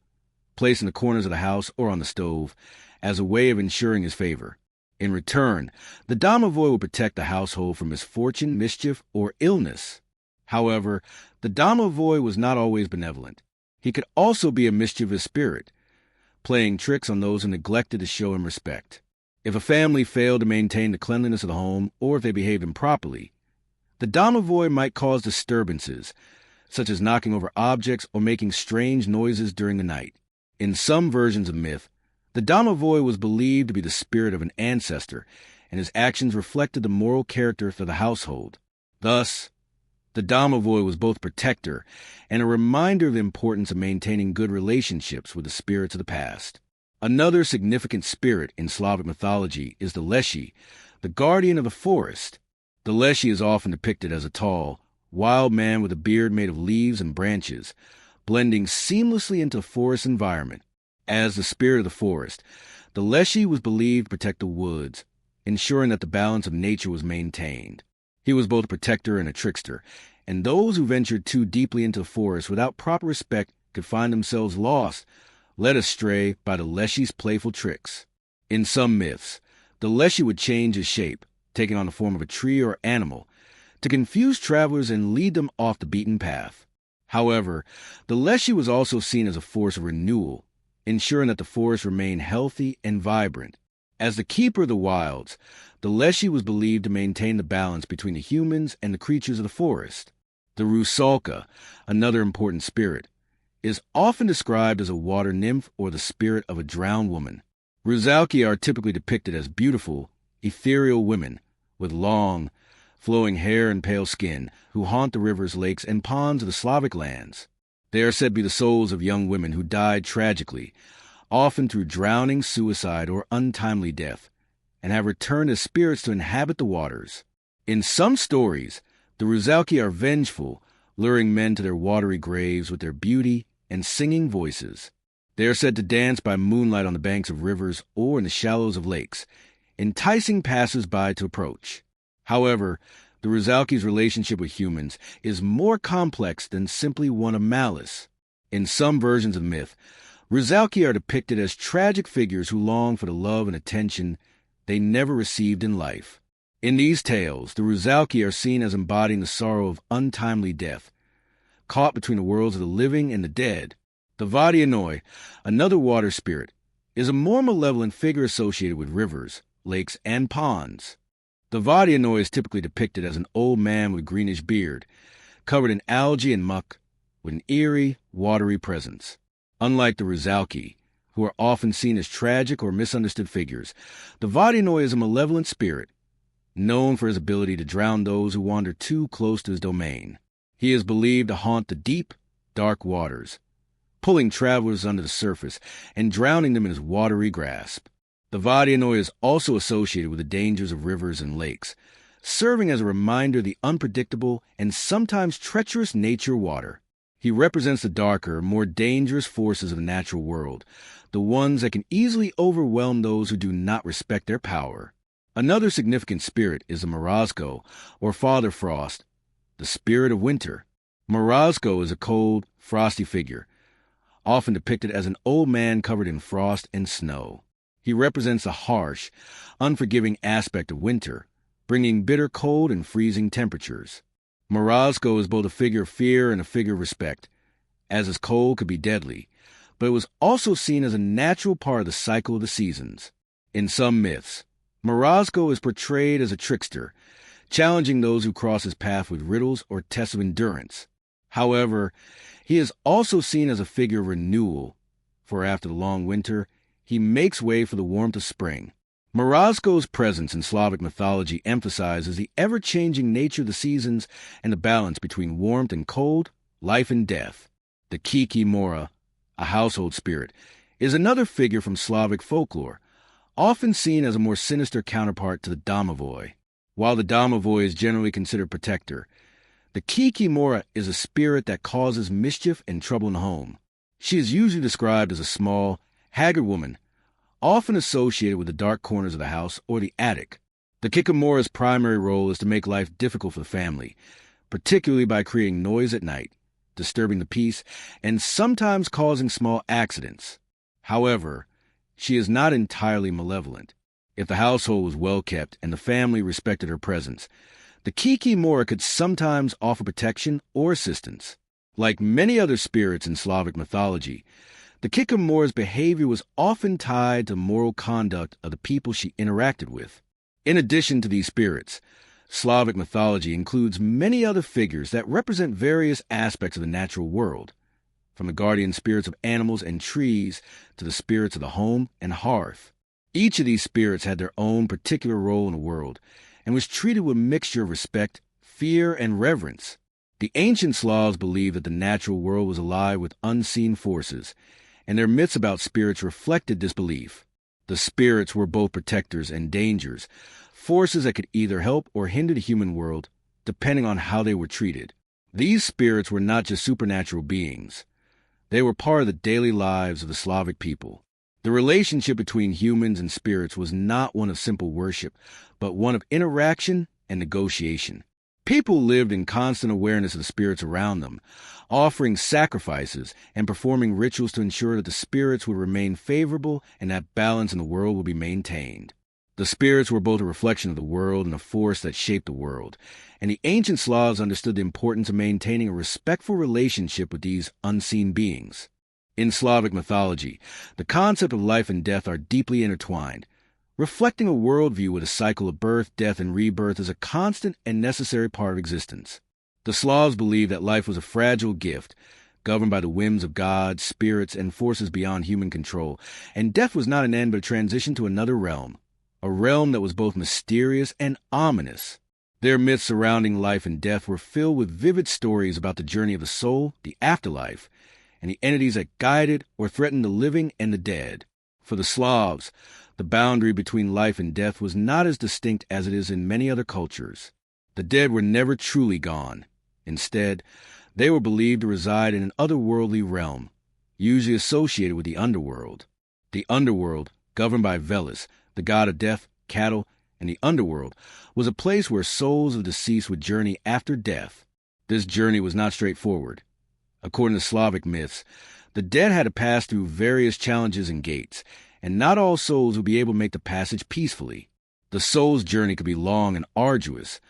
placed in the corners of the house or on the stove, as a way of ensuring his favor. In return, the domovoi would protect the household from misfortune, mischief, or illness. However, the domovoi was not always benevolent. He could also be a mischievous spirit, playing tricks on those who neglected to show him respect. If a family failed to maintain the cleanliness of the home, or if they behaved improperly, the domovoi might cause disturbances, such as knocking over objects or making strange noises during the night. In some versions of myth, the domovoi was believed to be the spirit of an ancestor, and his actions reflected the moral character of the household. Thus, the domovoi was both a protector and a reminder of the importance of maintaining good relationships with the spirits of the past. Another significant spirit in Slavic mythology is the Leshy, the guardian of the forest. The Leshy is often depicted as a tall, wild man with a beard made of leaves and branches, blending seamlessly into the forest environment. As the spirit of the forest, the Leshy was believed to protect the woods, ensuring that the balance of nature was maintained. He was both a protector and a trickster, and those who ventured too deeply into the forest without proper respect could find themselves lost, led astray by the Leshy's playful tricks. In some myths, the Leshy would change his shape, taking on the form of a tree or animal, to confuse travelers and lead them off the beaten path. However, the Leshy was also seen as a force of renewal, ensuring that the forest remained healthy and vibrant. As the keeper of the wilds, the Leshy was believed to maintain the balance between the humans and the creatures of the forest. The Rusalka, another important spirit, is often described as a water nymph or the spirit of a drowned woman. Rusalki are typically depicted as beautiful, ethereal women with long, flowing hair and pale skin who haunt the rivers, lakes, and ponds of the Slavic lands. They are said to be the souls of young women who died tragically, often through drowning, suicide, or untimely death, and have returned as spirits to inhabit the waters. In some stories, the Rusalki are vengeful, luring men to their watery graves with their beauty and singing voices. They are said to dance by moonlight on the banks of rivers or in the shallows of lakes, enticing passers-by to approach. However, the Rusalki's relationship with humans is more complex than simply one of malice. In some versions of myth, Rusalki are depicted as tragic figures who long for the love and attention they never received in life. In these tales, the Rusalki are seen as embodying the sorrow of untimely death, caught between the worlds of the living and the dead. The Vadianoi, another water spirit, is a more malevolent figure associated with rivers, lakes, and ponds. The Vadianoi is typically depicted as an old man with greenish beard, covered in algae and muck, with an eerie, watery presence. Unlike the Rusalki, who are often seen as tragic or misunderstood figures, the Vadianoi is a malevolent spirit, known for his ability to drown those who wander too close to his domain. He is believed to haunt the deep, dark waters, pulling travelers under the surface and drowning them in his watery grasp. The Vadianoi is also associated with the dangers of rivers and lakes, serving as a reminder of the unpredictable and sometimes treacherous nature of water. He represents the darker, more dangerous forces of the natural world, the ones that can easily overwhelm those who do not respect their power. Another significant spirit is the Morozko, or Father Frost, the spirit of winter. Morozko is a cold, frosty figure, often depicted as an old man covered in frost and snow. He represents the harsh, unforgiving aspect of winter, bringing bitter cold and freezing temperatures. Morozko is both a figure of fear and a figure of respect, as his cold could be deadly, but it was also seen as a natural part of the cycle of the seasons. In some myths, Morozko is portrayed as a trickster, challenging those who cross his path with riddles or tests of endurance. However, he is also seen as a figure of renewal, for after the long winter, he makes way for the warmth of spring. Morozko's presence in Slavic mythology emphasizes the ever-changing nature of the seasons and the balance between warmth and cold, life and death. The Kiki Mora, a household spirit, is another figure from Slavic folklore, often seen as a more sinister counterpart to the Domovoi. While the Domovoi is generally considered protector, the Kiki Mora is a spirit that causes mischief and trouble in the home. She is usually described as a small, haggard woman, often associated with the dark corners of the house or the attic. The Kikimora's primary role is to make life difficult for the family, particularly by creating noise at night, disturbing the peace, and sometimes causing small accidents. However, she is not entirely malevolent. If the household was well kept and the family respected her presence, the Kikimora could sometimes offer protection or assistance. Like many other spirits in Slavic mythology, the Kikimora's behavior was often tied to moral conduct of the people she interacted with. In addition to these spirits, Slavic mythology includes many other figures that represent various aspects of the natural world, from the guardian spirits of animals and trees to the spirits of the home and hearth. Each of these spirits had their own particular role in the world and was treated with a mixture of respect, fear, and reverence. The ancient Slavs believed that the natural world was alive with unseen forces, and their myths about spirits reflected this belief. The spirits were both protectors and dangers, forces that could either help or hinder the human world, depending on how they were treated. These spirits were not just supernatural beings. They were part of the daily lives of the Slavic people. The relationship between humans and spirits was not one of simple worship, but one of interaction and negotiation. People lived in constant awareness of the spirits around them, offering sacrifices and performing rituals to ensure that the spirits would remain favorable and that balance in the world would be maintained. The spirits were both a reflection of the world and a force that shaped the world, and the ancient Slavs understood the importance of maintaining a respectful relationship with these unseen beings. In Slavic mythology, the concept of life and death are deeply intertwined, reflecting a worldview where the cycle of birth, death, and rebirth is a constant and necessary part of existence. The Slavs believed that life was a fragile gift, governed by the whims of gods, spirits, and forces beyond human control, and death was not an end but a transition to another realm, a realm that was both mysterious and ominous. Their myths surrounding life and death were filled with vivid stories about the journey of the soul, the afterlife, and the entities that guided or threatened the living and the dead. For the Slavs, the boundary between life and death was not as distinct as it is in many other cultures. The dead were never truly gone. Instead, they were believed to reside in an otherworldly realm, usually associated with the underworld. The underworld, governed by Veles, the god of death, cattle, and the underworld, was a place where souls of deceased would journey after death. This journey was not straightforward. According to Slavic myths, the dead had to pass through various challenges and gates, and not all souls would be able to make the passage peacefully. The soul's journey could be long and arduous,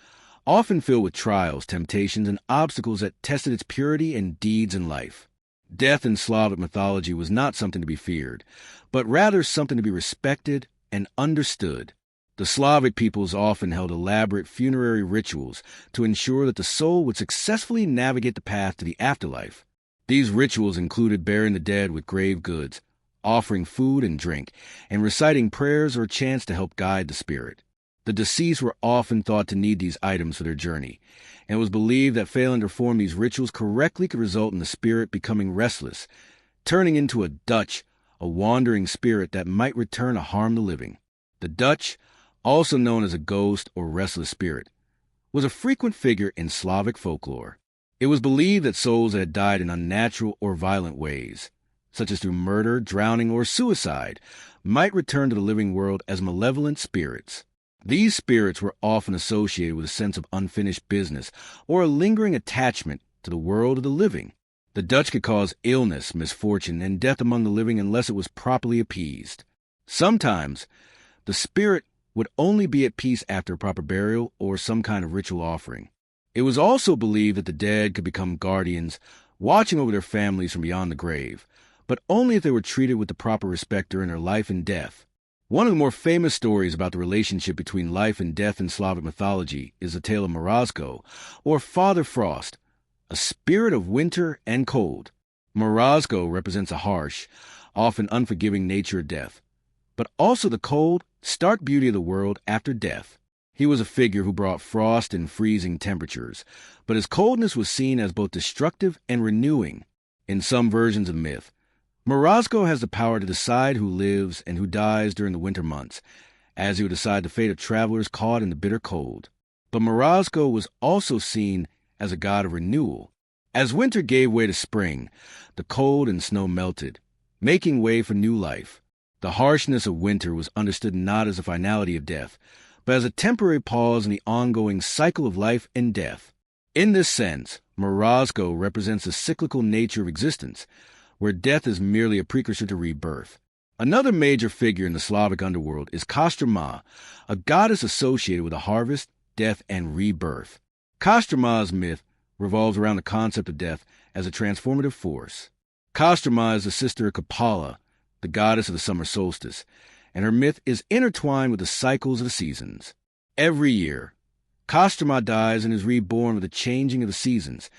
often filled with trials, temptations, and obstacles that tested its purity and deeds in life. Death in Slavic mythology was not something to be feared, but rather something to be respected and understood. The Slavic peoples often held elaborate funerary rituals to ensure that the soul would successfully navigate the path to the afterlife. These rituals included burying the dead with grave goods, offering food and drink, and reciting prayers or chants to help guide the spirit. The deceased were often thought to need these items for their journey, and it was believed that failing to perform these rituals correctly could result in the spirit becoming restless, turning into a Dutch, a wandering spirit that might return to harm the living. The Dutch, also known as a ghost or restless spirit, was a frequent figure in Slavic folklore. It was believed that souls that had died in unnatural or violent ways, such as through murder, drowning, or suicide, might return to the living world as malevolent spirits. These spirits were often associated with a sense of unfinished business or a lingering attachment to the world of the living. The Dutch could cause illness, misfortune, and death among the living unless it was properly appeased. Sometimes, the spirit would only be at peace after a proper burial or some kind of ritual offering. It was also believed that the dead could become guardians, watching over their families from beyond the grave, but only if they were treated with the proper respect during their life and death. One of the more famous stories about the relationship between life and death in Slavic mythology is the tale of Morozko, or Father Frost, a spirit of winter and cold. Morozko represents a harsh, often unforgiving nature of death, but also the cold, stark beauty of the world after death. He was a figure who brought frost and freezing temperatures, but his coldness was seen as both destructive and renewing. In some versions of myth, Morozko has the power to decide who lives and who dies during the winter months, as he would decide the fate of travelers caught in the bitter cold. But Morozko was also seen as a god of renewal. As winter gave way to spring, the cold and snow melted, making way for new life. The harshness of winter was understood not as a finality of death, but as a temporary pause in the ongoing cycle of life and death. In this sense, Morozko represents the cyclical nature of existence, where death is merely a precursor to rebirth. Another major figure in the Slavic underworld is Kostroma, a goddess associated with a harvest, death, and rebirth. Kostroma's myth revolves around the concept of death as a transformative force. Kostroma is the sister of Kapala, the goddess of the summer solstice, and her myth is intertwined with the cycles of the seasons. Every year, Kostroma dies and is reborn with the changing of the seasons,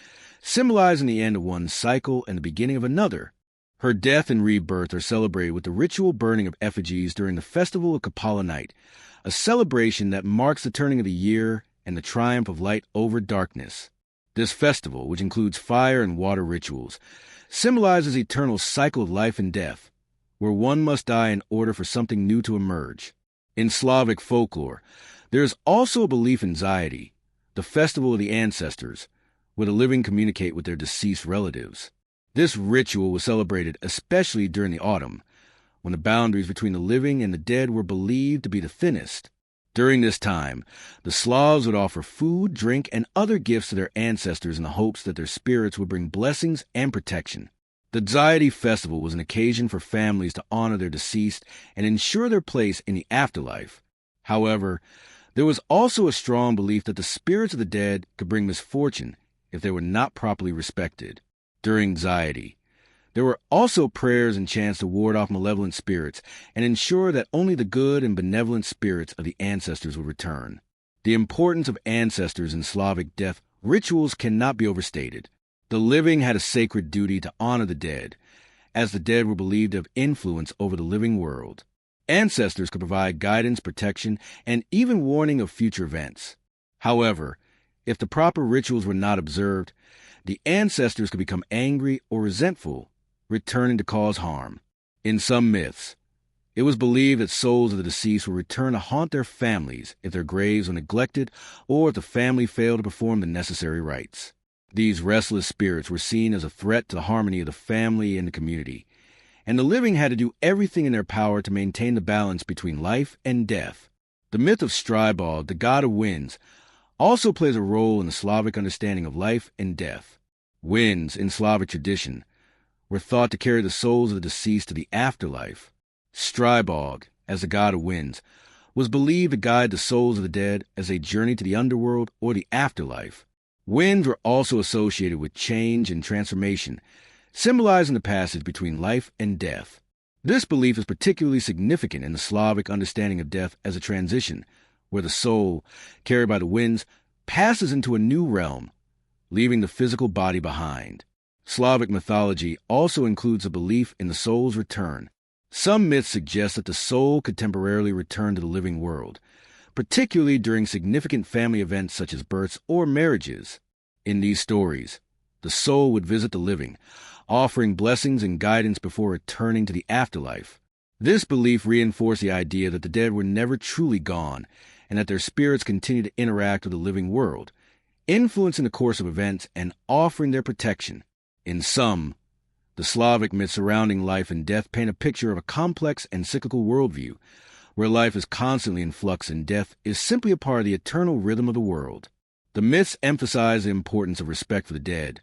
symbolizing the end of one cycle and the beginning of another. Her death and rebirth are celebrated with the ritual burning of effigies during the festival of Kapala Night, a celebration that marks the turning of the year and the triumph of light over darkness. This festival, which includes fire and water rituals, symbolizes the eternal cycle of life and death, where one must die in order for something new to emerge. In Slavic folklore, there is also a belief in Zaidi, the festival of the ancestors, where the living communicate with their deceased relatives. This ritual was celebrated especially during the autumn, when the boundaries between the living and the dead were believed to be the thinnest. During this time, the Slavs would offer food, drink, and other gifts to their ancestors in the hopes that their spirits would bring blessings and protection. The Zaidi festival was an occasion for families to honor their deceased and ensure their place in the afterlife. However, there was also a strong belief that the spirits of the dead could bring misfortune if they were not properly respected. During Zaidi, there were also prayers and chants to ward off malevolent spirits and ensure that only the good and benevolent spirits of the ancestors would return. The importance of ancestors in Slavic death rituals cannot be overstated. The living had a sacred duty to honor the dead, as the dead were believed to have influence over the living world. Ancestors could provide guidance, protection, and even warning of future events. However, if the proper rituals were not observed, the ancestors could become angry or resentful, returning to cause harm. In some myths, it was believed that souls of the deceased would return to haunt their families if their graves were neglected or if the family failed to perform the necessary rites. These restless spirits were seen as a threat to the harmony of the family and the community, and the living had to do everything in their power to maintain the balance between life and death. The myth of Stribog, the god of winds, also plays a role in the Slavic understanding of life and death. Winds, in Slavic tradition, were thought to carry the souls of the deceased to the afterlife. Stribog, as the god of winds, was believed to guide the souls of the dead as they journeyed to the underworld or the afterlife. Winds were also associated with change and transformation, symbolizing the passage between life and death. This belief is particularly significant in the Slavic understanding of death as a transition, where the soul, carried by the winds, passes into a new realm, leaving the physical body behind. Slavic mythology also includes a belief in the soul's return. Some myths suggest that the soul could temporarily return to the living world, particularly during significant family events such as births or marriages. In these stories, the soul would visit the living, offering blessings and guidance before returning to the afterlife. This belief reinforced the idea that the dead were never truly gone, and that their spirits continue to interact with the living world, influencing the course of events and offering their protection. In sum, the Slavic myths surrounding life and death paint a picture of a complex and cyclical worldview, where life is constantly in flux and death is simply a part of the eternal rhythm of the world. The myths emphasize the importance of respect for the dead,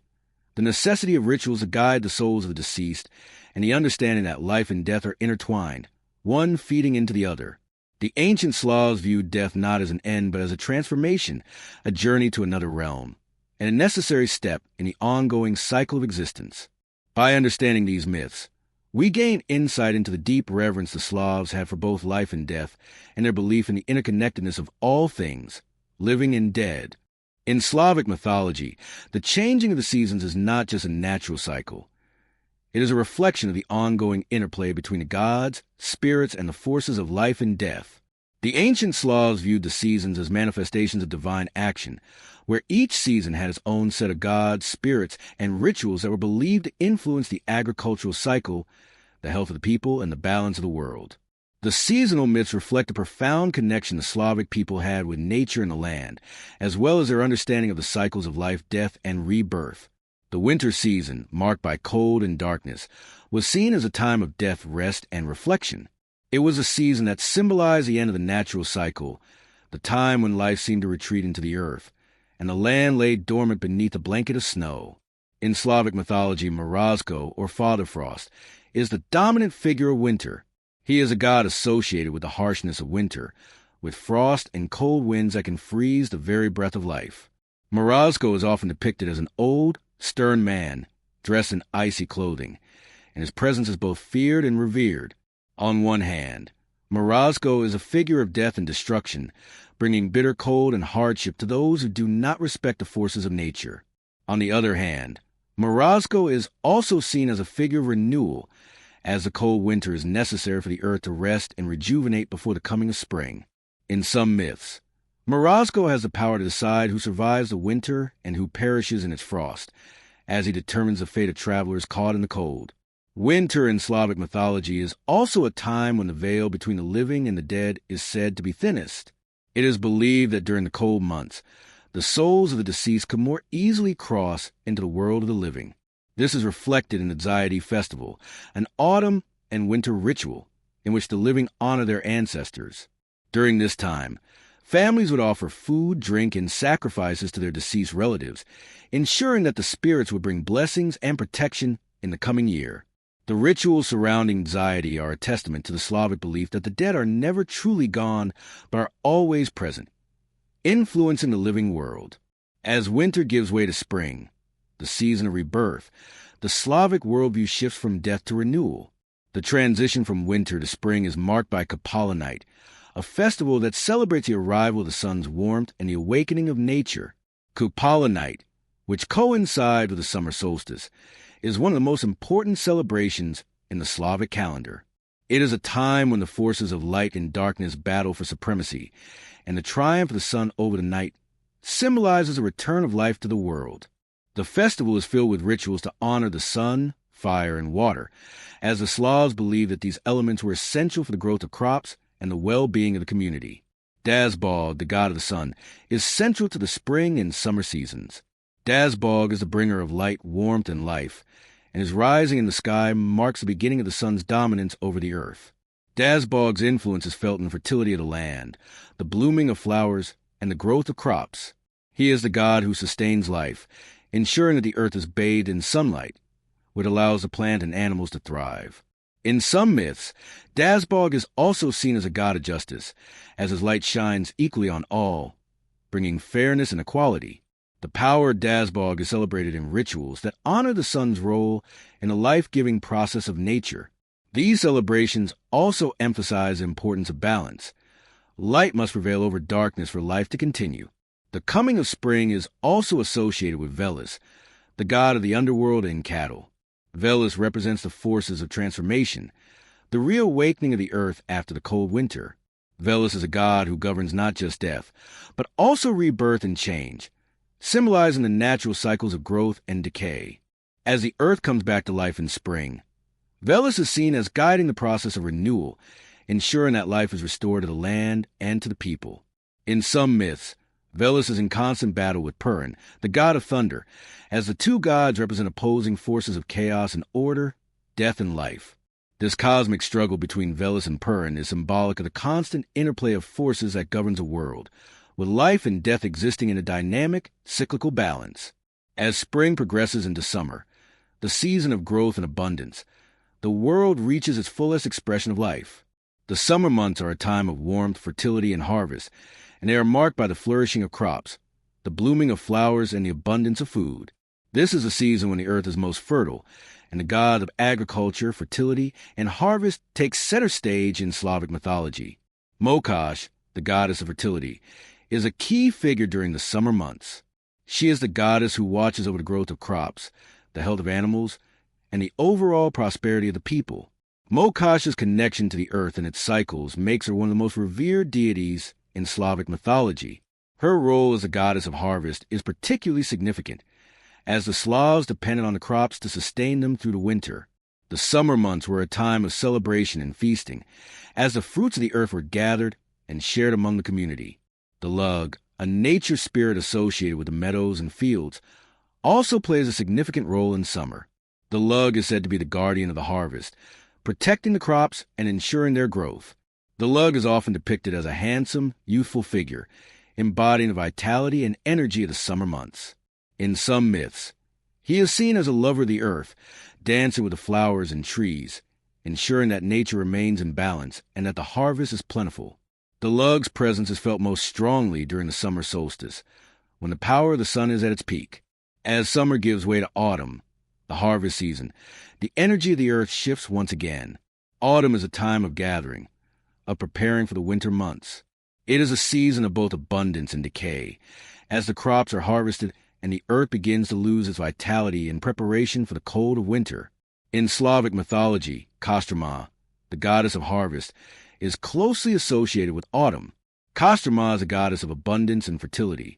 the necessity of rituals to guide the souls of the deceased, and the understanding that life and death are intertwined, one feeding into the other. The ancient Slavs viewed death not as an end but as a transformation, a journey to another realm, and a necessary step in the ongoing cycle of existence. By understanding these myths, we gain insight into the deep reverence the Slavs had for both life and death, and their belief in the interconnectedness of all things, living and dead. In Slavic mythology, the changing of the seasons is not just a natural cycle. It is a reflection of the ongoing interplay between the gods, spirits, and the forces of life and death. The ancient Slavs viewed the seasons as manifestations of divine action, where each season had its own set of gods, spirits, and rituals that were believed to influence the agricultural cycle, the health of the people, and the balance of the world. The seasonal myths reflect a profound connection the Slavic people had with nature and the land, as well as their understanding of the cycles of life, death, and rebirth. The winter season, marked by cold and darkness, was seen as a time of death, rest, and reflection. It was a season that symbolized the end of the natural cycle, the time when life seemed to retreat into the earth, and the land lay dormant beneath a blanket of snow. In Slavic mythology, Morozko, or Father Frost, is the dominant figure of winter. He is a god associated with the harshness of winter, with frost and cold winds that can freeze the very breath of life. Morozko is often depicted as an old, stern man, dressed in icy clothing, and his presence is both feared and revered. On one hand, Morozko is a figure of death and destruction, bringing bitter cold and hardship to those who do not respect the forces of nature. On the other hand, Morozko is also seen as a figure of renewal, as the cold winter is necessary for the earth to rest and rejuvenate before the coming of spring. In some myths, Morozko has the power to decide who survives the winter and who perishes in its frost, as he determines the fate of travelers caught in the cold. Winter in Slavic mythology is also a time when the veil between the living and the dead is said to be thinnest. It is believed that during the cold months, the souls of the deceased could more easily cross into the world of the living. This is reflected in the Zaidi festival, an autumn and winter ritual in which the living honor their ancestors. During this time, families would offer food, drink, and sacrifices to their deceased relatives, ensuring that the spirits would bring blessings and protection in the coming year. The rituals surrounding Zaidi are a testament to the Slavic belief that the dead are never truly gone, but are always present, influencing the living world. As winter gives way to spring, the season of rebirth, the Slavic worldview shifts from death to renewal. The transition from winter to spring is marked by Kupala Night, a festival that celebrates the arrival of the sun's warmth and the awakening of nature. Kupala Night, which coincides with the summer solstice, is one of the most important celebrations in the Slavic calendar. It is a time when the forces of light and darkness battle for supremacy, and the triumph of the sun over the night symbolizes a return of life to the world. The festival is filled with rituals to honor the sun, fire, and water, as the Slavs believed that these elements were essential for the growth of crops and the well-being of the community. Dazbog, the god of the sun, is central to the spring and summer seasons. Dazbog is the bringer of light, warmth, and life, and his rising in the sky marks the beginning of the sun's dominance over the earth. Dazbog's influence is felt in the fertility of the land, the blooming of flowers, and the growth of crops. He is the god who sustains life, ensuring that the earth is bathed in sunlight, which allows the plant and animals to thrive. In some myths, Dazbog is also seen as a god of justice, as his light shines equally on all, bringing fairness and equality. The power of Dazbog is celebrated in rituals that honor the sun's role in the life-giving process of nature. These celebrations also emphasize the importance of balance. Light must prevail over darkness for life to continue. The coming of spring is also associated with Veles, the god of the underworld and cattle. Veles represents the forces of transformation, the reawakening of the earth after the cold winter. Veles is a god who governs not just death, but also rebirth and change, symbolizing the natural cycles of growth and decay. as the earth comes back to life in spring. Veles is seen as guiding the process of renewal, ensuring that life is restored to the land and to the people. In some myths, Veles is in constant battle with Purin, the god of thunder, as the two gods represent opposing forces of chaos and order, death and life. This cosmic struggle between Veles and Purin is symbolic of the constant interplay of forces that governs a world, with life and death existing in a dynamic, cyclical balance. As spring progresses into summer, the season of growth and abundance, the world reaches its fullest expression of life. The summer months are a time of warmth, fertility, and harvest, and they are marked by the flourishing of crops, the blooming of flowers, and the abundance of food. This is a season when the earth is most fertile, and the god of agriculture, fertility, and harvest takes center stage in Slavic mythology. Mokash, the goddess of fertility, is a key figure during the summer months. She is the goddess who watches over the growth of crops, the health of animals, and the overall prosperity of the people. Mokash's connection to the earth and its cycles makes her one of the most revered deities in Slavic mythology. Her role as a goddess of harvest is particularly significant, as the Slavs depended on the crops to sustain them through the winter. The summer months were a time of celebration and feasting, as the fruits of the earth were gathered and shared among the community. The lug, a nature spirit associated with the meadows and fields, also plays a significant role in summer. The lug is said to be the guardian of the harvest, protecting the crops and ensuring their growth. The lug is often depicted as a handsome, youthful figure, embodying the vitality and energy of the summer months. In some myths, he is seen as a lover of the earth, dancing with the flowers and trees, ensuring that nature remains in balance and that the harvest is plentiful. The lug's presence is felt most strongly during the summer solstice, when the power of the sun is at its peak. As summer gives way to autumn, the harvest season, the energy of the earth shifts once again. Autumn is a time of gathering, of preparing for the winter months. It is a season of both abundance and decay, as the crops are harvested and the earth begins to lose its vitality in preparation for the cold of winter. In Slavic mythology, Kostroma, the goddess of harvest, is closely associated with autumn. Kostroma is a goddess of abundance and fertility,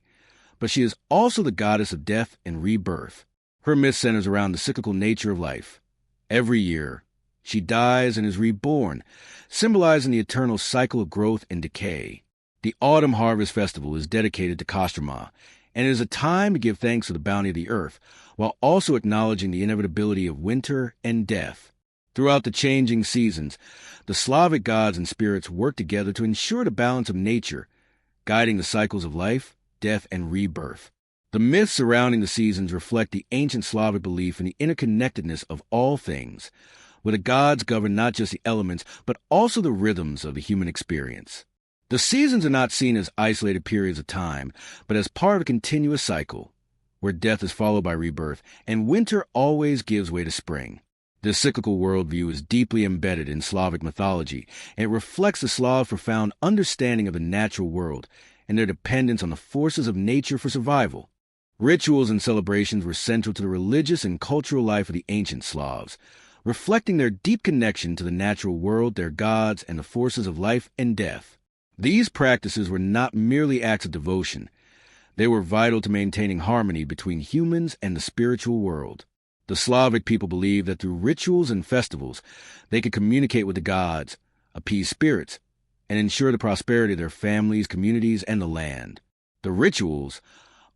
but she is also the goddess of death and rebirth. Her myth centers around the cyclical nature of life. Every year, she dies and is reborn, symbolizing the eternal cycle of growth and decay. The Autumn Harvest Festival is dedicated to Kostroma, and it is a time to give thanks for the bounty of the earth, while also acknowledging the inevitability of winter and death. Throughout the changing seasons, the Slavic gods and spirits work together to ensure the balance of nature, guiding the cycles of life, death, and rebirth. The myths surrounding the seasons reflect the ancient Slavic belief in the interconnectedness of all things, where the gods govern not just the elements, but also the rhythms of the human experience. The seasons are not seen as isolated periods of time, but as part of a continuous cycle, where death is followed by rebirth, and winter always gives way to spring. This cyclical worldview is deeply embedded in Slavic mythology, and it reflects the Slavs' profound understanding of the natural world and their dependence on the forces of nature for survival. Rituals and celebrations were central to the religious and cultural life of the ancient Slavs, reflecting their deep connection to the natural world, their gods, and the forces of life and death. These practices were not merely acts of devotion. They were vital to maintaining harmony between humans and the spiritual world. The Slavic people believed that through rituals and festivals, they could communicate with the gods, appease spirits, and ensure the prosperity of their families, communities, and the land. The rituals,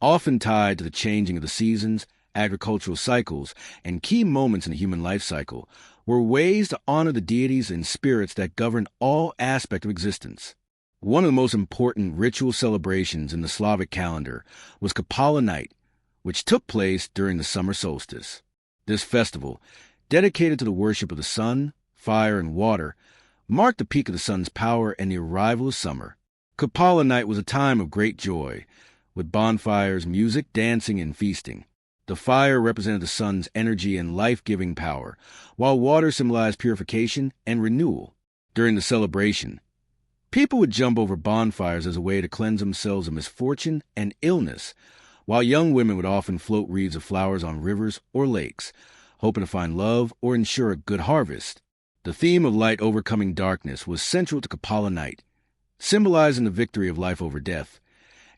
often tied to the changing of the seasons, agricultural cycles, and key moments in the human life cycle, were ways to honor the deities and spirits that govern all aspects of existence. One of the most important ritual celebrations in the Slavic calendar was Kapala Night, which took place during the summer solstice. This festival, dedicated to the worship of the sun, fire, and water, marked the peak of the sun's power and the arrival of summer. Kapala Night was a time of great joy, with bonfires, music, dancing, and feasting. The fire represented the sun's energy and life-giving power, while water symbolized purification and renewal. During the celebration, people would jump over bonfires as a way to cleanse themselves of misfortune and illness, while young women would often float wreaths of flowers on rivers or lakes, hoping to find love or ensure a good harvest. The theme of light overcoming darkness was central to Kapala Night, symbolizing the victory of life over death,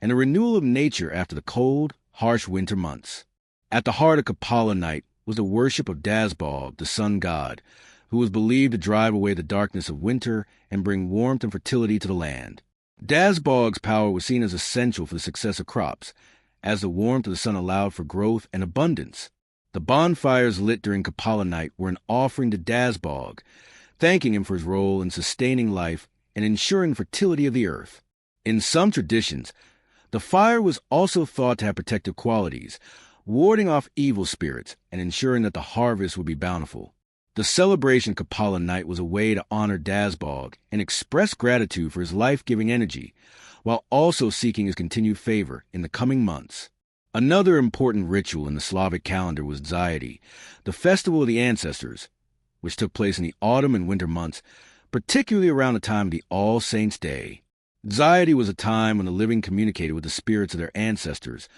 and a renewal of nature after the cold, harsh winter months. At the heart of Kapala Night was the worship of Dazbog, the sun god, who was believed to drive away the darkness of winter and bring warmth and fertility to the land. Dazbog's power was seen as essential for the success of crops, as the warmth of the sun allowed for growth and abundance. The bonfires lit during Kapala night were an offering to Dazbog, thanking him for his role in sustaining life and ensuring fertility of the earth. In some traditions, the fire was also thought to have protective qualities, warding off evil spirits and ensuring that the harvest would be bountiful. The celebration of Kapala night was a way to honor Dazbog and express gratitude for his life-giving energy, while also seeking his continued favor in the coming months. Another important ritual in the Slavic calendar was Dziady, the festival of the ancestors, which took place in the autumn and winter months, particularly around the time of the All Saints' Day. Dziady was a time when the living communicated with the spirits of their ancestors,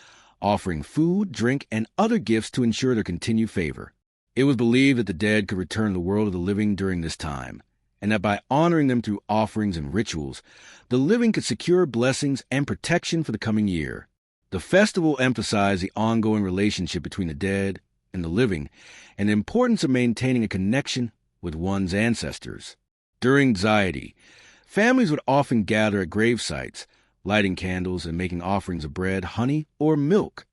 offering food, drink, and other gifts to ensure their continued favor. It was believed that the dead could return to the world of the living during this time, and that by honoring them through offerings and rituals, the living could secure blessings and protection for the coming year. The festival emphasized the ongoing relationship between the dead and the living, and the importance of maintaining a connection with one's ancestors. During Dziady, families would often gather at grave sites, lighting candles and making offerings of bread, honey, or milk.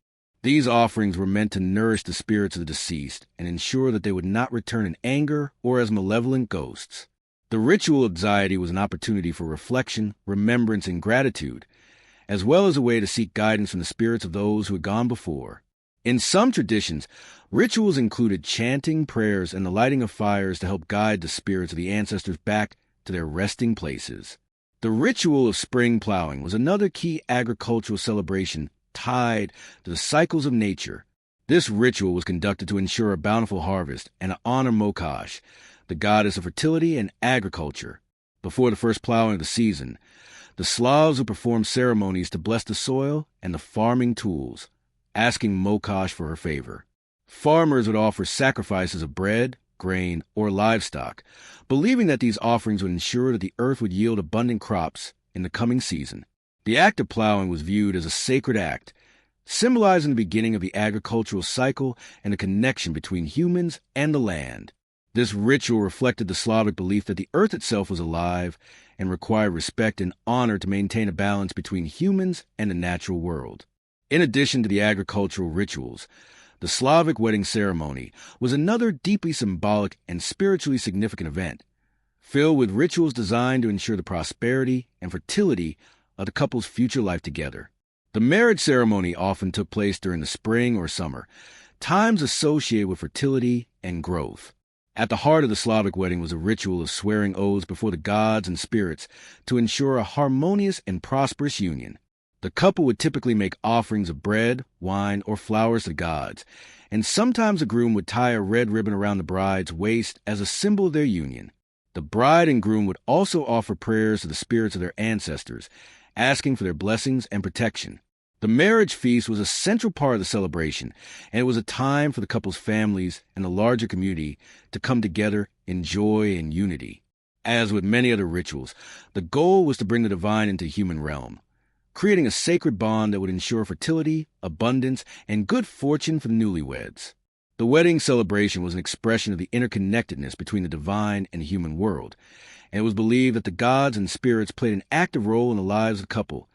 These offerings were meant to nourish the spirits of the deceased and ensure that they would not return in anger or as malevolent ghosts. The ritual of Dziady was an opportunity for reflection, remembrance, and gratitude, as well as a way to seek guidance from the spirits of those who had gone before. In some traditions, rituals included chanting, prayers, and the lighting of fires to help guide the spirits of the ancestors back to their resting places. The ritual of spring plowing was another key agricultural celebration tied to the cycles of nature. This ritual was conducted to ensure a bountiful harvest and to honor Mokash, the goddess of fertility and agriculture. Before the first plowing of the season, the Slavs would perform ceremonies to bless the soil and the farming tools, asking Mokash for her favor. Farmers would offer sacrifices of bread, grain, or livestock, believing that these offerings would ensure that the earth would yield abundant crops in the coming season. The act of plowing was viewed as a sacred act, symbolizing the beginning of the agricultural cycle and the connection between humans and the land. This ritual reflected the Slavic belief that the earth itself was alive and required respect and honor to maintain a balance between humans and the natural world. In addition to the agricultural rituals, the Slavic wedding ceremony was another deeply symbolic and spiritually significant event, filled with rituals designed to ensure the prosperity and fertility of the couple's future life together. The marriage ceremony often took place during the spring or summer, times associated with fertility and growth. At the heart of the Slavic wedding was a ritual of swearing oaths before the gods and spirits to ensure a harmonious and prosperous union. The couple would typically make offerings of bread, wine, or flowers to the gods, and sometimes the groom would tie a red ribbon around the bride's waist as a symbol of their union. The bride and groom would also offer prayers to the spirits of their ancestors, asking for their blessings and protection. The marriage feast was a central part of the celebration, and it was a time for the couple's families and the larger community to come together in joy and unity. As with many other rituals, the goal was to bring the divine into the human realm, creating a sacred bond that would ensure fertility, abundance, and good fortune for the newlyweds. The wedding celebration was an expression of the interconnectedness between the divine and the human world, and it was believed that the gods and spirits played an active role in the lives of the couple,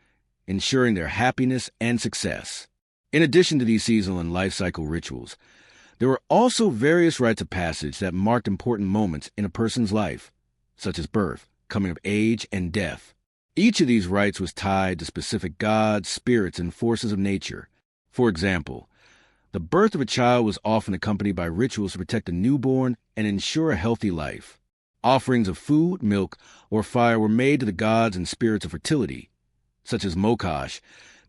ensuring their happiness and success. In addition to these seasonal and life cycle rituals, there were also various rites of passage that marked important moments in a person's life, such as birth, coming of age, and death. Each of these rites was tied to specific gods, spirits, and forces of nature. For example, the birth of a child was often accompanied by rituals to protect the newborn and ensure a healthy life. Offerings of food, milk, or fire were made to the gods and spirits of fertility, such as Mokash,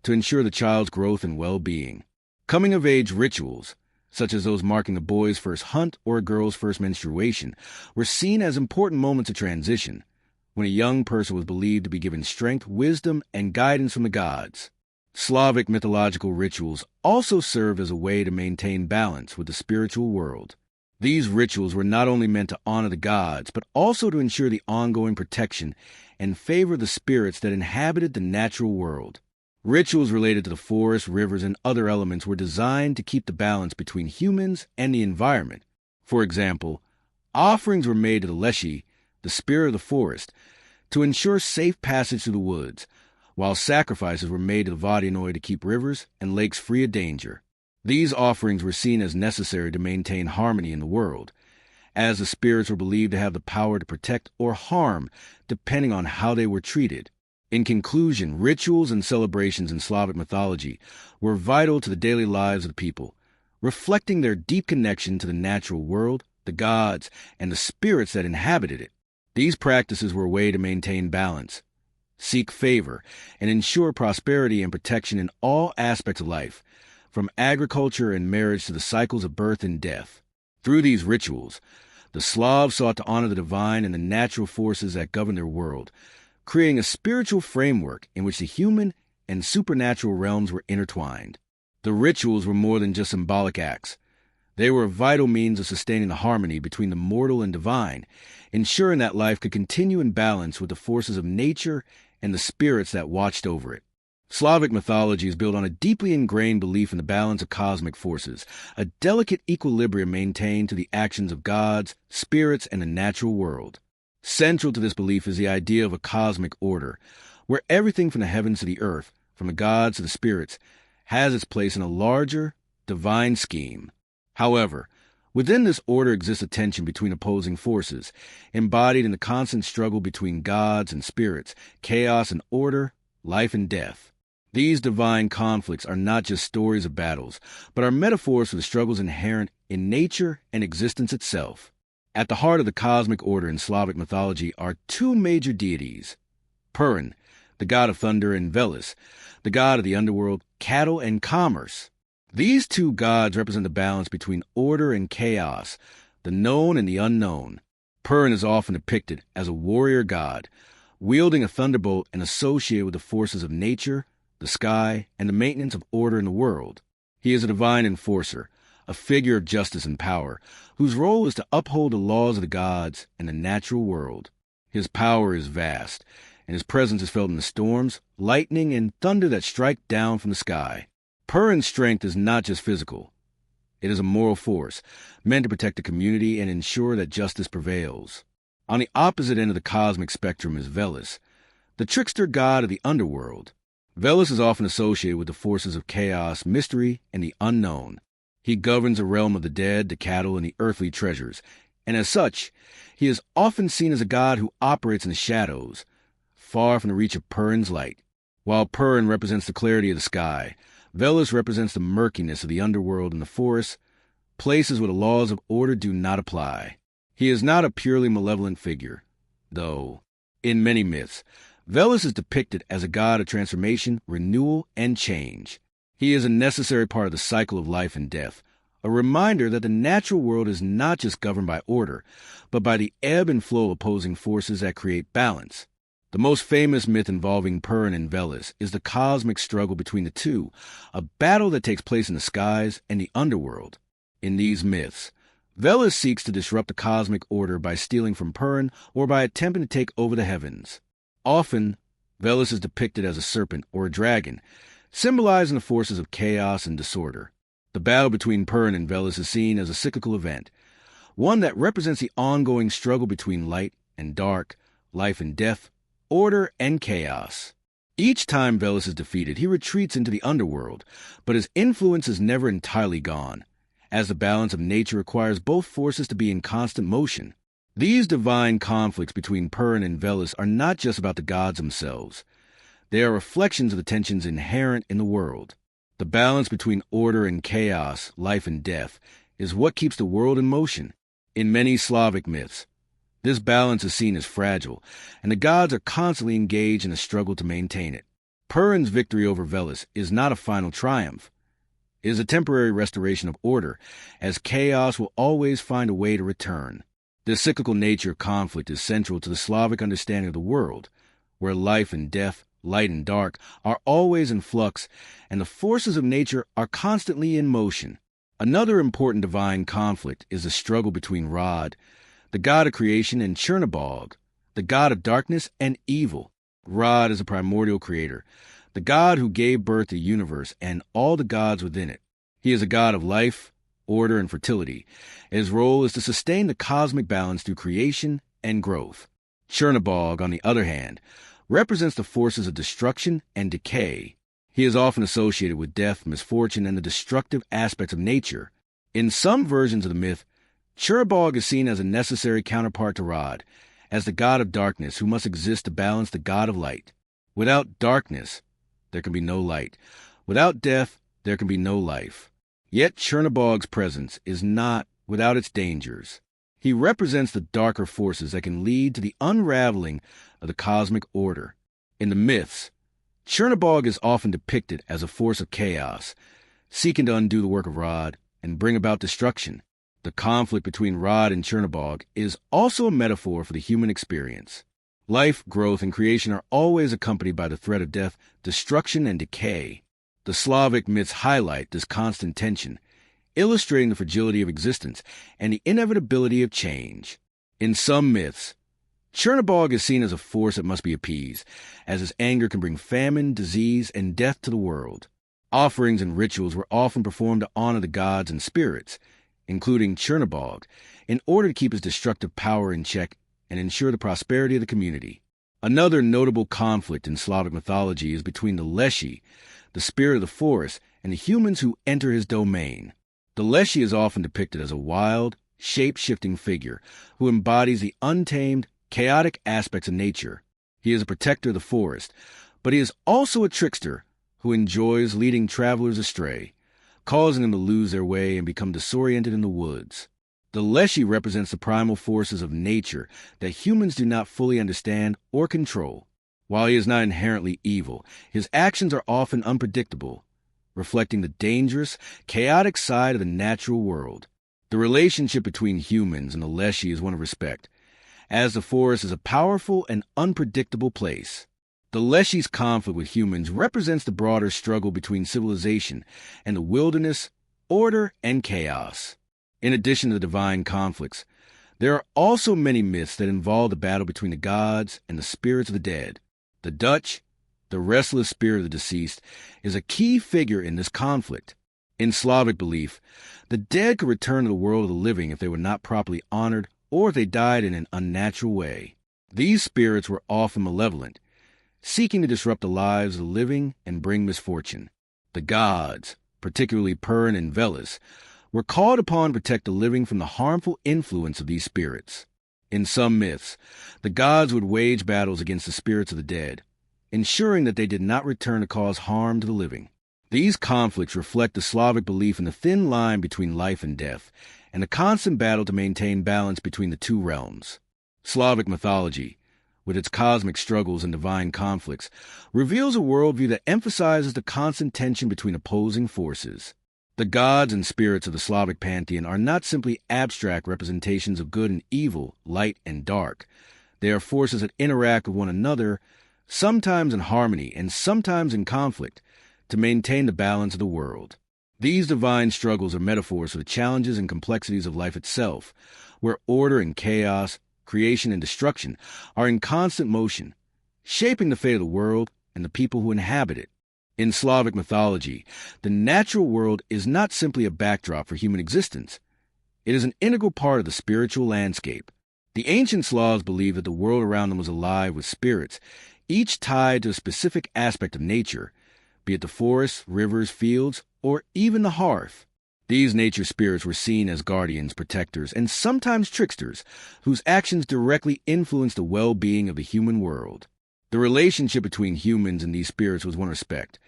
to ensure the child's growth and well-being. Coming-of-age rituals, such as those marking a boy's first hunt or a girl's first menstruation, were seen as important moments of transition, when a young person was believed to be given strength, wisdom, and guidance from the gods. Slavic mythological rituals also served as a way to maintain balance with the spiritual world. These rituals were not only meant to honor the gods, but also to ensure the ongoing protection and favor of the spirits that inhabited the natural world. Rituals related to the forest, rivers, and other elements were designed to keep the balance between humans and the environment. For example, offerings were made to the Leshy, the spirit of the forest, to ensure safe passage through the woods, while sacrifices were made to the Vodyanoi to keep rivers and lakes free of danger. These offerings were seen as necessary to maintain harmony in the world, as the spirits were believed to have the power to protect or harm depending on how they were treated. In conclusion, rituals and celebrations in Slavic mythology were vital to the daily lives of the people, reflecting their deep connection to the natural world, the gods, and the spirits that inhabited it. These practices were a way to maintain balance, seek favor, and ensure prosperity and protection in all aspects of life, from agriculture and marriage to the cycles of birth and death. Through these rituals, the Slavs sought to honor the divine and the natural forces that govern their world, creating a spiritual framework in which the human and supernatural realms were intertwined. The rituals were more than just symbolic acts. They were a vital means of sustaining the harmony between the mortal and divine, ensuring that life could continue in balance with the forces of nature and the spirits that watched over it. Slavic mythology is built on a deeply ingrained belief in the balance of cosmic forces, a delicate equilibrium maintained to the actions of gods, spirits, and the natural world. Central to this belief is the idea of a cosmic order, where everything from the heavens to the earth, from the gods to the spirits, has its place in a larger, divine scheme. However, within this order exists a tension between opposing forces, embodied in the constant struggle between gods and spirits, chaos and order, life and death. These divine conflicts are not just stories of battles, but are metaphors for the struggles inherent in nature and existence itself. At the heart of the cosmic order in Slavic mythology are two major deities: Purin, the god of thunder, and Veles, the god of the underworld, cattle, and commerce. These two gods represent the balance between order and chaos, the known and the unknown. Purin is often depicted as a warrior god, wielding a thunderbolt and associated with the forces of nature, the sky, and the maintenance of order in the world. He is a divine enforcer, a figure of justice and power, whose role is to uphold the laws of the gods and the natural world. His power is vast, and his presence is felt in the storms, lightning, and thunder that strike down from the sky. Purin's strength is not just physical. It is a moral force, meant to protect the community and ensure that justice prevails. On the opposite end of the cosmic spectrum is Veles, the trickster god of the underworld. Veles is often associated with the forces of chaos, mystery, and the unknown. He governs the realm of the dead, the cattle, and the earthly treasures, and as such, he is often seen as a god who operates in the shadows, far from the reach of Purin's light. While Purin represents the clarity of the sky, Veles represents the murkiness of the underworld and the forest, places where the laws of order do not apply. He is not a purely malevolent figure, though, in many myths, Veles is depicted as a god of transformation, renewal, and change. He is a necessary part of the cycle of life and death, a reminder that the natural world is not just governed by order, but by the ebb and flow of opposing forces that create balance. The most famous myth involving Purin and Veles is the cosmic struggle between the two, a battle that takes place in the skies and the underworld. In these myths, Veles seeks to disrupt the cosmic order by stealing from Purin or by attempting to take over the heavens. Often, Veles is depicted as a serpent or a dragon, symbolizing the forces of chaos and disorder. The battle between Purin and Veles is seen as a cyclical event, one that represents the ongoing struggle between light and dark, life and death, order and chaos. Each time Veles is defeated, he retreats into the underworld, but his influence is never entirely gone, as the balance of nature requires both forces to be in constant motion. These divine conflicts between Purin and Veles are not just about the gods themselves. They are reflections of the tensions inherent in the world. The balance between order and chaos, life and death, is what keeps the world in motion. In many Slavic myths, this balance is seen as fragile, and the gods are constantly engaged in a struggle to maintain it. Purin's victory over Veles is not a final triumph. It is a temporary restoration of order, as chaos will always find a way to return. The cyclical nature of conflict is central to the Slavic understanding of the world, where life and death, light and dark, are always in flux, and the forces of nature are constantly in motion. Another important divine conflict is the struggle between Rod, the god of creation, and Chernobog, the god of darkness and evil. Rod is a primordial creator, the God who gave birth to the universe and all the gods within it. He is a god of life, order, and fertility. His role is to sustain the cosmic balance through creation and growth. Chernobog, on the other hand, represents the forces of destruction and decay. He is often associated with death, misfortune, and the destructive aspects of nature. In some versions of the myth, Chernobog is seen as a necessary counterpart to Rod, as the god of darkness who must exist to balance the god of light. Without darkness, there can be no light. Without death, there can be no life. Yet Chernobog's presence is not without its dangers. He represents the darker forces that can lead to the unraveling of the cosmic order. In the myths, Chernobog is often depicted as a force of chaos, seeking to undo the work of Rod and bring about destruction. The conflict between Rod and Chernobog is also a metaphor for the human experience. Life, growth, and creation are always accompanied by the threat of death, destruction, and decay. The Slavic myths highlight this constant tension, illustrating the fragility of existence and the inevitability of change. In some myths, Chernobog is seen as a force that must be appeased, as his anger can bring famine, disease, and death to the world. Offerings and rituals were often performed to honor the gods and spirits, including Chernobog, in order to keep his destructive power in check and ensure the prosperity of the community. Another notable conflict in Slavic mythology is between the Leshy, the spirit of the forest, and the humans who enter his domain. The Leshy is often depicted as a wild, shape-shifting figure who embodies the untamed, chaotic aspects of nature. He is a protector of the forest, but he is also a trickster who enjoys leading travelers astray, causing them to lose their way and become disoriented in the woods. The Leshy represents the primal forces of nature that humans do not fully understand or control. While he is not inherently evil, his actions are often unpredictable, reflecting the dangerous, chaotic side of the natural world. The relationship between humans and the Leshy is one of respect, as the forest is a powerful and unpredictable place. The Leshy's conflict with humans represents the broader struggle between civilization and the wilderness, order, and chaos. In addition to the divine conflicts, there are also many myths that involve the battle between the gods and the spirits of the dead. The Dutch, the restless spirit of the deceased, is a key figure in this conflict. In Slavic belief, the dead could return to the world of the living if they were not properly honored or if they died in an unnatural way. These spirits were often malevolent, seeking to disrupt the lives of the living and bring misfortune. The gods, particularly Perun and Veles, were called upon to protect the living from the harmful influence of these spirits. In some myths, the gods would wage battles against the spirits of the dead, ensuring that they did not return to cause harm to the living. These conflicts reflect the Slavic belief in the thin line between life and death, and the constant battle to maintain balance between the two realms. Slavic mythology, with its cosmic struggles and divine conflicts, reveals a worldview that emphasizes the constant tension between opposing forces. The gods and spirits of the Slavic pantheon are not simply abstract representations of good and evil, light and dark. They are forces that interact with one another, sometimes in harmony and sometimes in conflict, to maintain the balance of the world. These divine struggles are metaphors for the challenges and complexities of life itself, where order and chaos, creation and destruction are in constant motion, shaping the fate of the world and the people who inhabit it. In Slavic mythology, the natural world is not simply a backdrop for human existence. It is an integral part of the spiritual landscape. The ancient Slavs believed that the world around them was alive with spirits, each tied to a specific aspect of nature, be it the forests, rivers, fields, or even the hearth. These nature spirits were seen as guardians, protectors, and sometimes tricksters, whose actions directly influenced the well-being of the human world. The relationship between humans and these spirits was one of respect,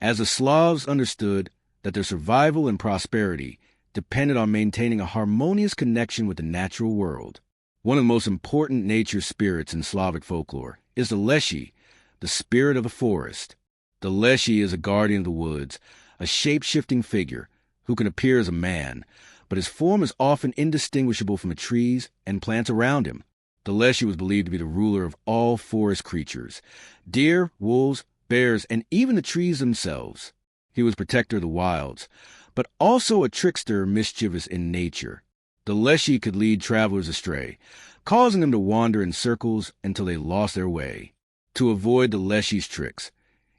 as the Slavs understood that their survival and prosperity depended on maintaining a harmonious connection with the natural world. One of the most important nature spirits in Slavic folklore is the Leshy, the spirit of the forest. The Leshy is a guardian of the woods, a shape-shifting figure who can appear as a man, but his form is often indistinguishable from the trees and plants around him. The Leshy was believed to be the ruler of all forest creatures, deer, wolves, bears, and even the trees themselves. He was protector of the wilds, but also a trickster mischievous in nature. The Leshy could lead travelers astray, causing them to wander in circles until they lost their way. To avoid the Leshy's tricks,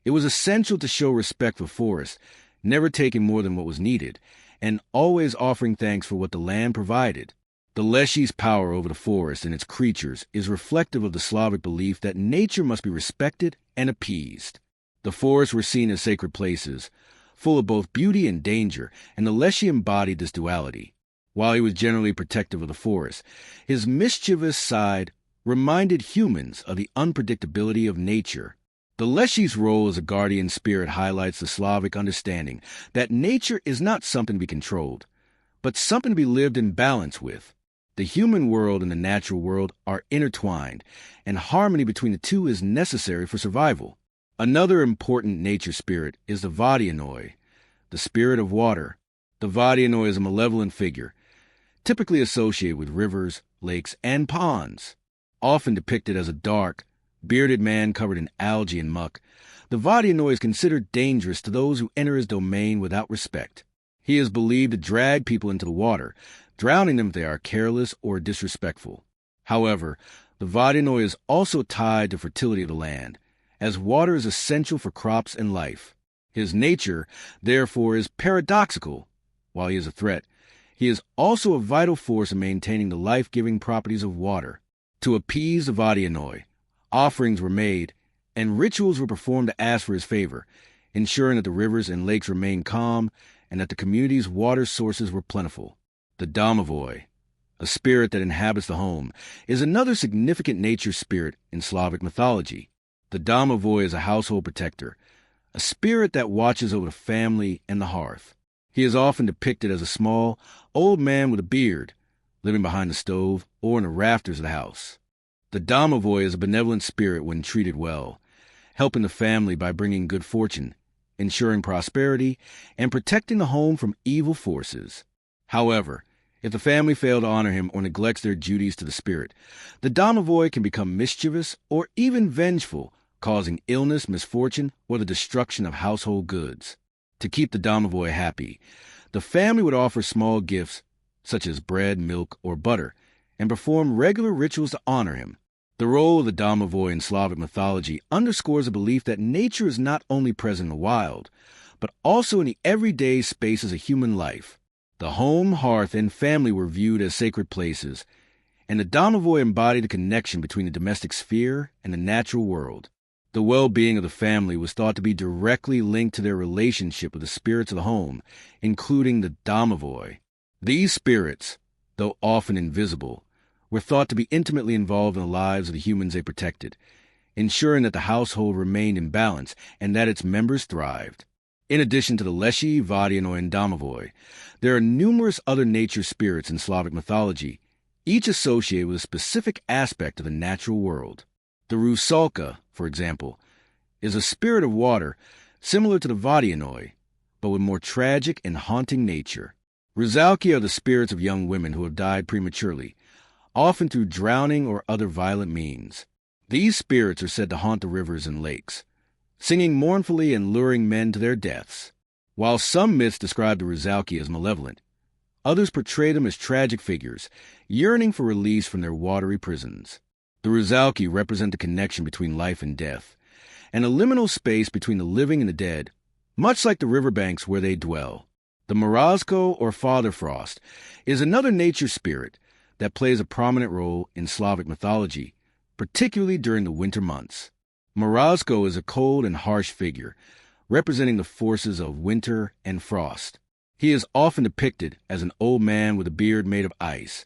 It was essential to show respect for forests, never taking more than what was needed, and always offering thanks for what the land provided. The Leshy's power over the forest and its creatures is reflective of the Slavic belief that nature must be respected and appeased. The forests were seen as sacred places, full of both beauty and danger, and the Leshy embodied this duality. While he was generally protective of the forest, his mischievous side reminded humans of the unpredictability of nature. The Leshy's role as a guardian spirit highlights the Slavic understanding that nature is not something to be controlled, but something to be lived in balance with. The human world and the natural world are intertwined, and harmony between the two is necessary for survival. Another important nature spirit is the Vodianoi, the spirit of water. The Vodianoi is a malevolent figure, typically associated with rivers, lakes, and ponds. Often depicted as a dark, bearded man covered in algae and muck, the Vodianoi is considered dangerous to those who enter his domain without respect. He is believed to drag people into the water, drowning them if they are careless or disrespectful. However, the Vodianoi is also tied to fertility of the land, as water is essential for crops and life. His nature, therefore, is paradoxical. While he is a threat, he is also a vital force in maintaining the life-giving properties of water. To appease the Vodianoi, offerings were made, and rituals were performed to ask for his favor, ensuring that the rivers and lakes remained calm and that the community's water sources were plentiful. The Domovoi, a spirit that inhabits the home, is another significant nature spirit in Slavic mythology. The Domovoi is a household protector, a spirit that watches over the family and the hearth. He is often depicted as a small, old man with a beard, living behind the stove or in the rafters of the house. The Domovoi is a benevolent spirit when treated well, helping the family by bringing good fortune, ensuring prosperity, and protecting the home from evil forces. However, if the family fail to honor him or neglects their duties to the spirit, the Domovoi can become mischievous or even vengeful, causing illness, misfortune, or the destruction of household goods. To keep the Domovoi happy, the family would offer small gifts, such as bread, milk, or butter, and perform regular rituals to honor him. The role of the Domovoi in Slavic mythology underscores a belief that nature is not only present in the wild, but also in the everyday spaces of human life. The home, hearth, and family were viewed as sacred places, and the Domovoi embodied a connection between the domestic sphere and the natural world. The well-being of the family was thought to be directly linked to their relationship with the spirits of the home, including the Domovoi. These spirits, though often invisible, were thought to be intimately involved in the lives of the humans they protected, ensuring that the household remained in balance and that its members thrived. In addition to the Leshy, Vodianoi, and Domovoi, there are numerous other nature spirits in Slavic mythology, each associated with a specific aspect of the natural world. The Rusalka, for example, is a spirit of water similar to the Vodianoi, but with more tragic and haunting nature. Rusalki are the spirits of young women who have died prematurely, often through drowning or other violent means. These spirits are said to haunt the rivers and lakes, singing mournfully and luring men to their deaths. While some myths describe the Rusalki as malevolent, others portray them as tragic figures, yearning for release from their watery prisons. The Rusalki represent the connection between life and death, and a liminal space between the living and the dead, much like the riverbanks where they dwell. The Morozko, or Father Frost, is another nature spirit that plays a prominent role in Slavic mythology, particularly during the winter months. Morozko is a cold and harsh figure, representing the forces of winter and frost. He is often depicted as an old man with a beard made of ice,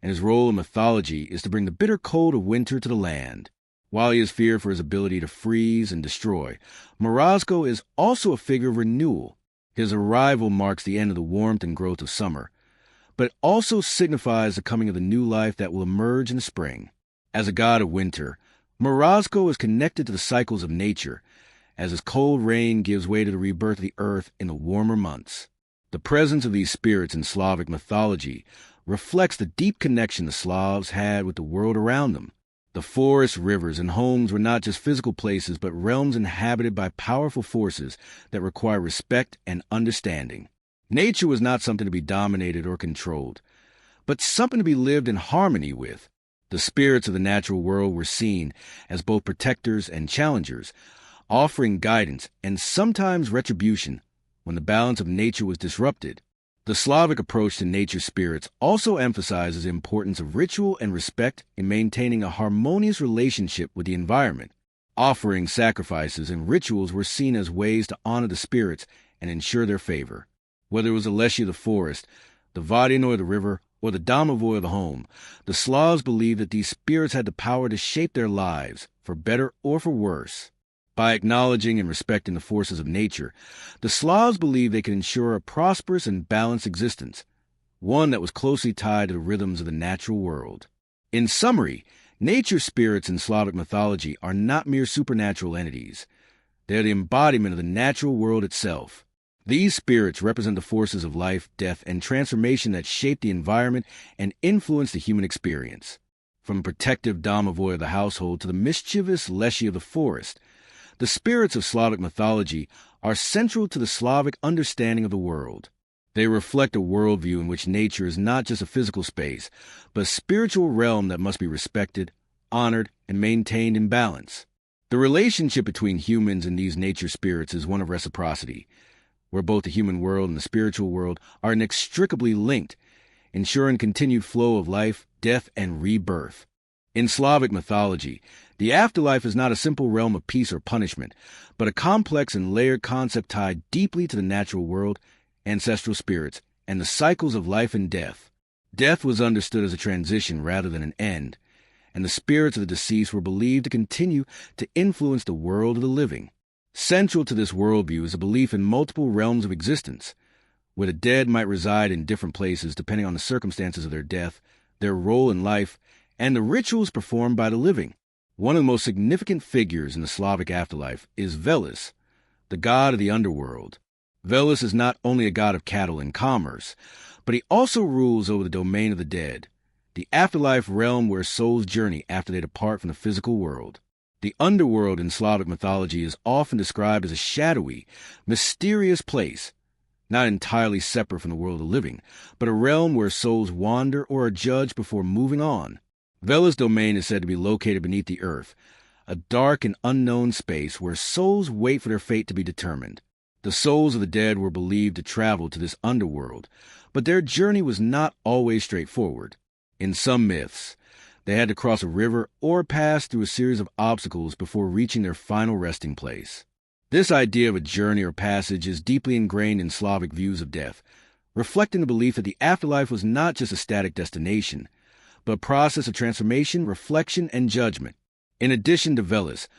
and his role in mythology is to bring the bitter cold of winter to the land. While he is feared for his ability to freeze and destroy, Morozko is also a figure of renewal. His arrival marks the end of the warmth and growth of summer, but it also signifies the coming of the new life that will emerge in the spring. As a god of winter, Morozko is connected to the cycles of nature, as his cold rain gives way to the rebirth of the earth in the warmer months. The presence of these spirits in Slavic mythology reflects the deep connection the Slavs had with the world around them. The forests, rivers, and homes were not just physical places, but realms inhabited by powerful forces that require respect and understanding. Nature was not something to be dominated or controlled, but something to be lived in harmony with. The spirits of the natural world were seen as both protectors and challengers, offering guidance and sometimes retribution when the balance of nature was disrupted. The Slavic approach to nature spirits also emphasizes the importance of ritual and respect in maintaining a harmonious relationship with the environment. Offering sacrifices and rituals were seen as ways to honor the spirits and ensure their favor. Whether it was the Leshy of the forest, the Vadianoi of the river, or the Domovoi of the home, the Slavs believed that these spirits had the power to shape their lives, for better or for worse. By acknowledging and respecting the forces of nature, the Slavs believed they could ensure a prosperous and balanced existence, one that was closely tied to the rhythms of the natural world. In summary, nature spirits in Slavic mythology are not mere supernatural entities. They are the embodiment of the natural world itself. These spirits represent the forces of life, death, and transformation that shape the environment and influence the human experience. From protective Domovoi of the household to the mischievous Leshy of the forest, the spirits of Slavic mythology are central to the Slavic understanding of the world. They reflect a worldview in which nature is not just a physical space, but a spiritual realm that must be respected, honored, and maintained in balance. The relationship between humans and these nature spirits is one of reciprocity, where both the human world and the spiritual world are inextricably linked, ensuring continued flow of life, death, and rebirth. In Slavic mythology, the afterlife is not a simple realm of peace or punishment, but a complex and layered concept tied deeply to the natural world, ancestral spirits, and the cycles of life and death. Death was understood as a transition rather than an end, and the spirits of the deceased were believed to continue to influence the world of the living. Central to this worldview is a belief in multiple realms of existence, where the dead might reside in different places depending on the circumstances of their death, their role in life, and the rituals performed by the living. One of the most significant figures in the Slavic afterlife is Veles, the god of the underworld. Veles is not only a god of cattle and commerce, but he also rules over the domain of the dead, the afterlife realm where souls journey after they depart from the physical world. The underworld in Slavic mythology is often described as a shadowy, mysterious place, not entirely separate from the world of the living, but a realm where souls wander or are judged before moving on. Veles' domain is said to be located beneath the earth, a dark and unknown space where souls wait for their fate to be determined. The souls of the dead were believed to travel to this underworld, but their journey was not always straightforward. In some myths, they had to cross a river or pass through a series of obstacles before reaching their final resting place. This idea of a journey or passage is deeply ingrained in Slavic views of death, reflecting the belief that the afterlife was not just a static destination, but a process of transformation, reflection, and judgment. In addition to Veles,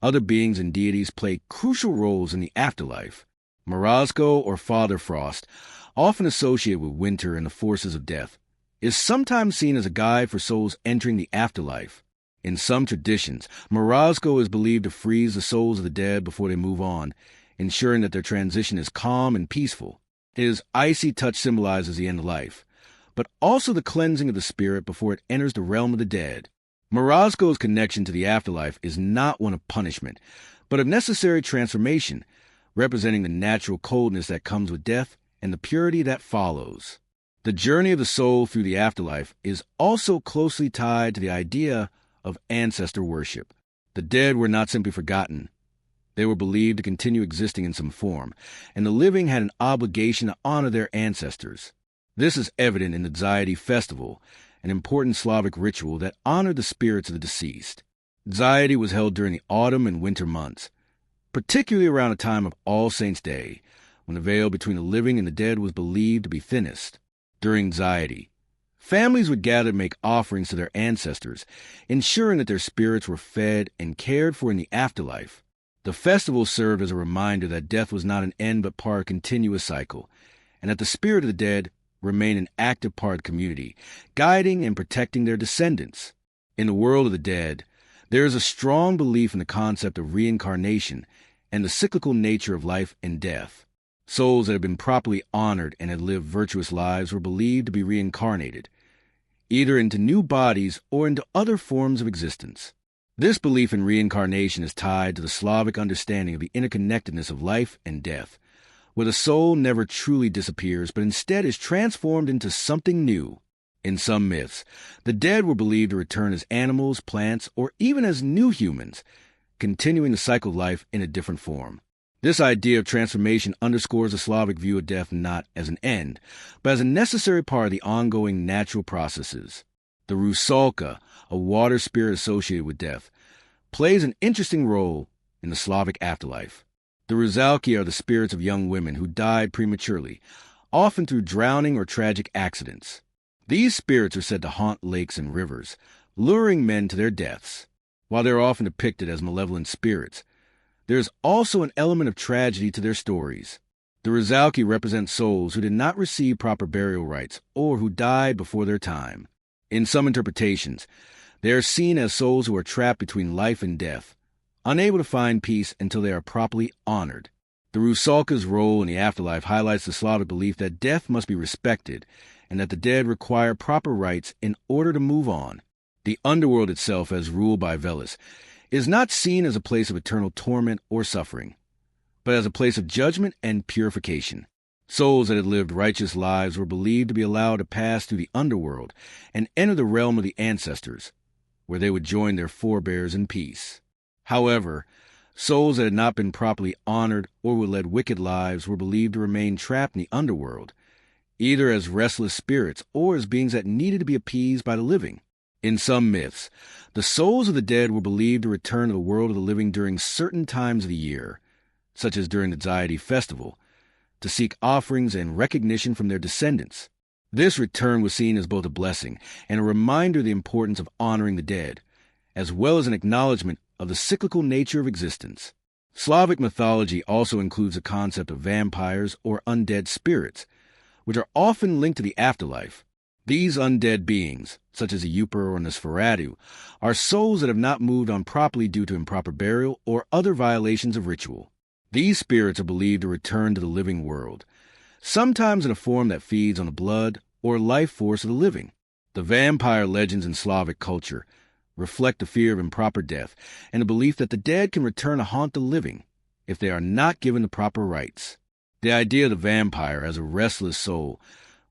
other beings and deities play crucial roles in the afterlife. Morozko, or Father Frost, often associated with winter and the forces of death, is sometimes seen as a guide for souls entering the afterlife. In some traditions, Morozko is believed to freeze the souls of the dead before they move on, ensuring that their transition is calm and peaceful. His icy touch symbolizes the end of life, but also the cleansing of the spirit before it enters the realm of the dead. Morozko's connection to the afterlife is not one of punishment, but of necessary transformation, representing the natural coldness that comes with death and the purity that follows. The journey of the soul through the afterlife is also closely tied to the idea of ancestor worship. The dead were not simply forgotten. They were believed to continue existing in some form, and the living had an obligation to honor their ancestors. This is evident in the Zaidi festival, an important Slavic ritual that honored the spirits of the deceased. Zaidi was held during the autumn and winter months, particularly around the time of All Saints' Day, when the veil between the living and the dead was believed to be thinnest. During Zaidi, families would gather to make offerings to their ancestors, ensuring that their spirits were fed and cared for in the afterlife. The festival served as a reminder that death was not an end but part of a continuous cycle, and that the spirit of the dead remained an active part of the community, guiding and protecting their descendants. In the world of the dead, there is a strong belief in the concept of reincarnation and the cyclical nature of life and death. Souls that had been properly honored and had lived virtuous lives were believed to be reincarnated, either into new bodies or into other forms of existence. This belief in reincarnation is tied to the Slavic understanding of the interconnectedness of life and death, where the soul never truly disappears but instead is transformed into something new. In some myths, the dead were believed to return as animals, plants, or even as new humans, continuing the cycle of life in a different form. This idea of transformation underscores the Slavic view of death not as an end, but as a necessary part of the ongoing natural processes. The rusalka, a water spirit associated with death, plays an interesting role in the Slavic afterlife. The rusalki are the spirits of young women who died prematurely, often through drowning or tragic accidents. These spirits are said to haunt lakes and rivers, luring men to their deaths. While they are often depicted as malevolent spirits, there is also an element of tragedy to their stories. The rusalki represent souls who did not receive proper burial rites or who died before their time. In some interpretations, they are seen as souls who are trapped between life and death, unable to find peace until they are properly honored. The rusalka's role in the afterlife highlights the Slavic belief that death must be respected and that the dead require proper rites in order to move on. The underworld itself, as ruled by Veles, is not seen as a place of eternal torment or suffering, but as a place of judgment and purification. Souls that had lived righteous lives were believed to be allowed to pass through the underworld and enter the realm of the ancestors, where they would join their forebears in peace. However, souls that had not been properly honored or who led wicked lives were believed to remain trapped in the underworld, either as restless spirits or as beings that needed to be appeased by the living. In some myths, the souls of the dead were believed to return to the world of the living during certain times of the year, such as during the Deity festival, to seek offerings and recognition from their descendants. This return was seen as both a blessing and a reminder of the importance of honoring the dead, as well as an acknowledgement of the cyclical nature of existence. Slavic mythology also includes the concept of vampires or undead spirits, which are often linked to the afterlife. These undead beings, such as a Yupper or Nosferatu, are souls that have not moved on properly due to improper burial or other violations of ritual. These spirits are believed to return to the living world, sometimes in a form that feeds on the blood or life force of the living. The vampire legends in Slavic culture reflect the fear of improper death and the belief that the dead can return to haunt the living if they are not given the proper rites. The idea of the vampire as a restless soul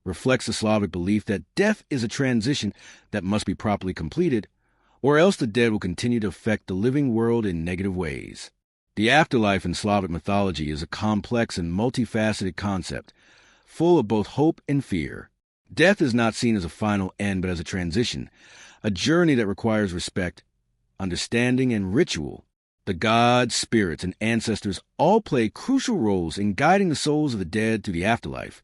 reflects the Slavic belief that death is a transition that must be properly completed, or else the dead will continue to affect the living world in negative ways. The afterlife in Slavic mythology is a complex and multifaceted concept, full of both hope and fear. Death is not seen as a final end but as a transition, a journey that requires respect, understanding, and ritual. The gods, spirits, and ancestors all play crucial roles in guiding the souls of the dead to the afterlife,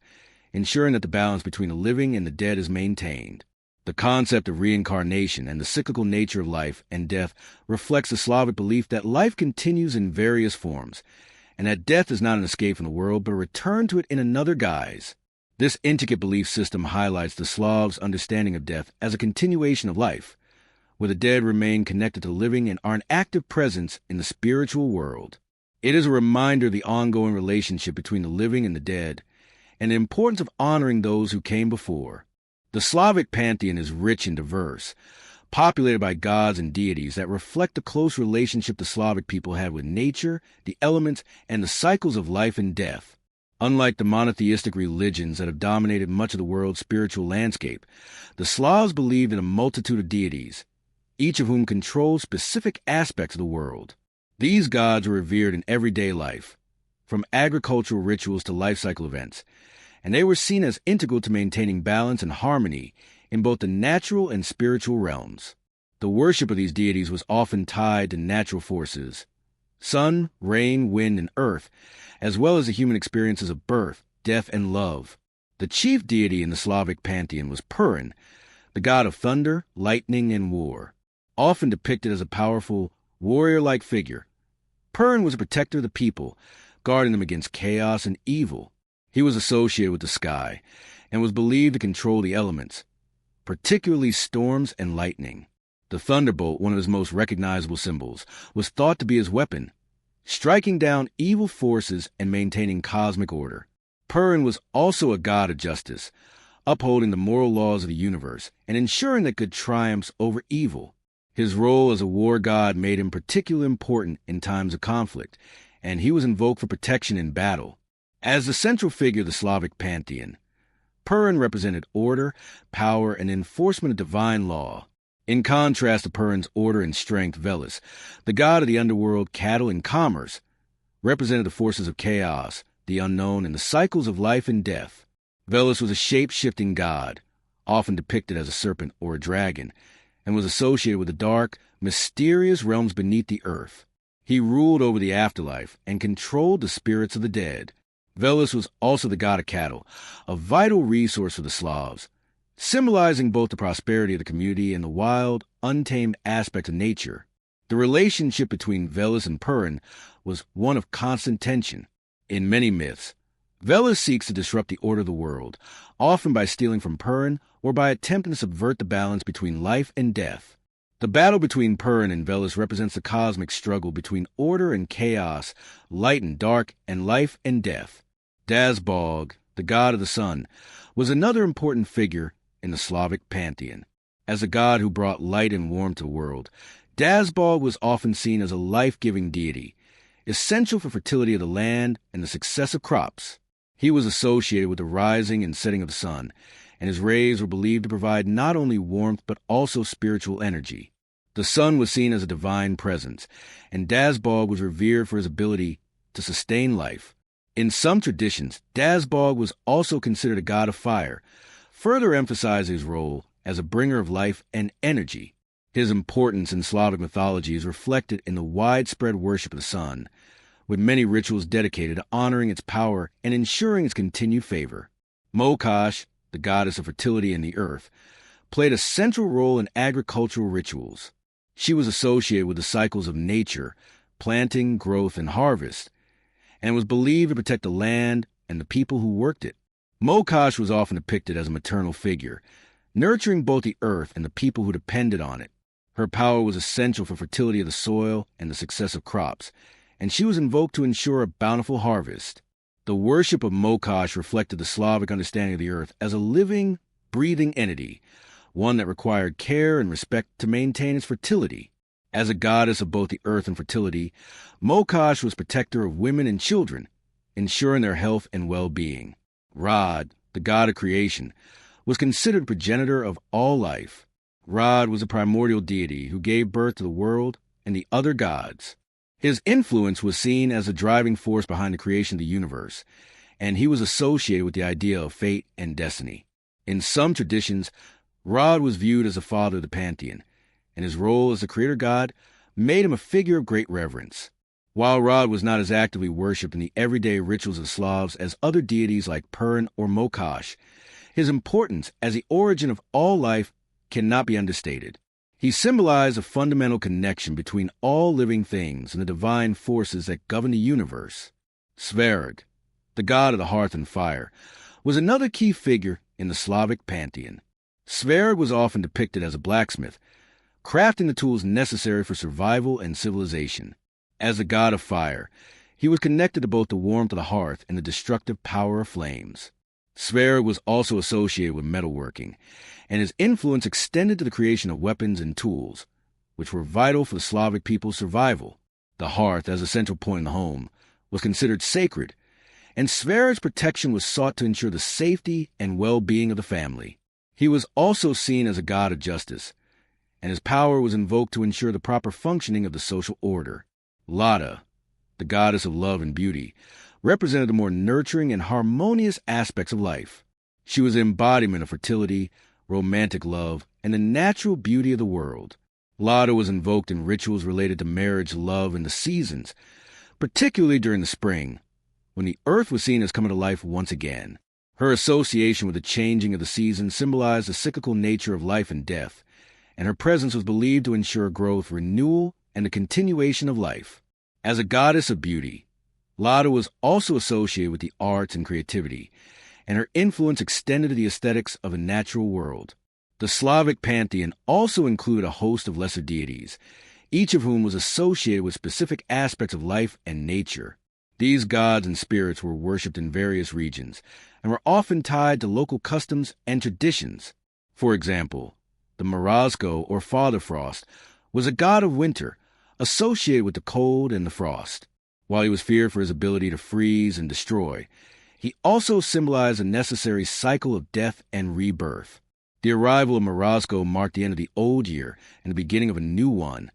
ensuring that the balance between the living and the dead is maintained. The concept of reincarnation and the cyclical nature of life and death reflects the Slavic belief that life continues in various forms, and that death is not an escape from the world but a return to it in another guise. This intricate belief system highlights the Slavs' understanding of death as a continuation of life, where the dead remain connected to the living and are an active presence in the spiritual world. It is a reminder of the ongoing relationship between the living and the dead, and the importance of honoring those who came before. The Slavic pantheon is rich and diverse, populated by gods and deities that reflect the close relationship the Slavic people had with nature, the elements, and the cycles of life and death. Unlike the monotheistic religions that have dominated much of the world's spiritual landscape, the Slavs believed in a multitude of deities, each of whom controlled specific aspects of the world. These gods were revered in everyday life, from agricultural rituals to life cycle events, and they were seen as integral to maintaining balance and harmony in both the natural and spiritual realms. The worship of these deities was often tied to natural forces, sun, rain, wind, and earth, as well as the human experiences of birth, death, and love. The chief deity in the Slavic pantheon was Purin, the god of thunder, lightning, and war. Often depicted as a powerful, warrior-like figure, Purin was a protector of the people, guarding them against chaos and evil. He was associated with the sky and was believed to control the elements, particularly storms and lightning. The thunderbolt, one of his most recognizable symbols, was thought to be his weapon, striking down evil forces and maintaining cosmic order. Purin was also a god of justice, upholding the moral laws of the universe and ensuring that good triumphs over evil. His role as a war god made him particularly important in times of conflict, and he was invoked for protection in battle. As the central figure of the Slavic pantheon, Purin represented order, power, and enforcement of divine law. In contrast to Purin's order and strength, Veles, the god of the underworld, cattle, and commerce, represented the forces of chaos, the unknown, and the cycles of life and death. Veles was a shape-shifting god, often depicted as a serpent or a dragon, and was associated with the dark, mysterious realms beneath the earth. He ruled over the afterlife and controlled the spirits of the dead. Veles was also the god of cattle, a vital resource for the Slavs, symbolizing both the prosperity of the community and the wild, untamed aspect of nature. The relationship between Veles and Purin was one of constant tension. In many myths, Veles seeks to disrupt the order of the world, often by stealing from Purin or by attempting to subvert the balance between life and death. The battle between Purin and Veles represents the cosmic struggle between order and chaos, light and dark, and life and death. Dazbog, the god of the sun, was another important figure in the Slavic pantheon. As a god who brought light and warmth to the world, Dazbog was often seen as a life-giving deity, essential for fertility of the land and the success of crops. He was associated with the rising and setting of the sun, and his rays were believed to provide not only warmth but also spiritual energy. The sun was seen as a divine presence, and Dazbog was revered for his ability to sustain life. In some traditions, Dazbog was also considered a god of fire, further emphasizing his role as a bringer of life and energy. His importance in Slavic mythology is reflected in the widespread worship of the sun, with many rituals dedicated to honoring its power and ensuring its continued favor. Mokash, the goddess of fertility in the earth, played a central role in agricultural rituals. She was associated with the cycles of nature, planting, growth, and harvest, and was believed to protect the land and the people who worked it. Mokash was often depicted as a maternal figure, nurturing both the earth and the people who depended on it. Her power was essential for fertility of the soil and the success of crops, and she was invoked to ensure a bountiful harvest. The worship of Mokash reflected the Slavic understanding of the earth as a living, breathing entity, one that required care and respect to maintain its fertility. As a goddess of both the earth and fertility, Mokash was protector of women and children, ensuring their health and well-being. Rod, the god of creation, was considered progenitor of all life. Rod was a primordial deity who gave birth to the world and the other gods. His influence was seen as a driving force behind the creation of the universe, and he was associated with the idea of fate and destiny. In some traditions, Rod was viewed as the father of the pantheon, and his role as the creator god made him a figure of great reverence. While Rod was not as actively worshipped in the everyday rituals of the Slavs as other deities like Purin or Mokash, his importance as the origin of all life cannot be understated. He symbolized a fundamental connection between all living things and the divine forces that govern the universe. Sverige, the god of the hearth and fire, was another key figure in the Slavic pantheon. Sverige was often depicted as a blacksmith, crafting the tools necessary for survival and civilization. As the god of fire, he was connected to both the warmth of the hearth and the destructive power of flames. Sverige was also associated with metalworking, and his influence extended to the creation of weapons and tools, which were vital for the Slavic people's survival. The hearth, as a central point in the home, was considered sacred, and Sverige's protection was sought to ensure the safety and well-being of the family. He was also seen as a god of justice, and his power was invoked to ensure the proper functioning of the social order. Lada, the goddess of love and beauty, represented the more nurturing and harmonious aspects of life. She was the embodiment of fertility, romantic love, and the natural beauty of the world. Lada was invoked in rituals related to marriage, love, and the seasons, particularly during the spring, when the earth was seen as coming to life once again. Her association with the changing of the seasons symbolized the cyclical nature of life and death, and her presence was believed to ensure growth, renewal, and the continuation of life. As a goddess of beauty, Lada was also associated with the arts and creativity, and her influence extended to the aesthetics of a natural world. The Slavic pantheon also included a host of lesser deities, each of whom was associated with specific aspects of life and nature. These gods and spirits were worshipped in various regions, and were often tied to local customs and traditions. For example, the Morozko, or Father Frost, was a god of winter, associated with the cold and the frost. While he was feared for his ability to freeze and destroy, he also symbolized a necessary cycle of death and rebirth. The arrival of Morozko marked the end of the old year and the beginning of a new one,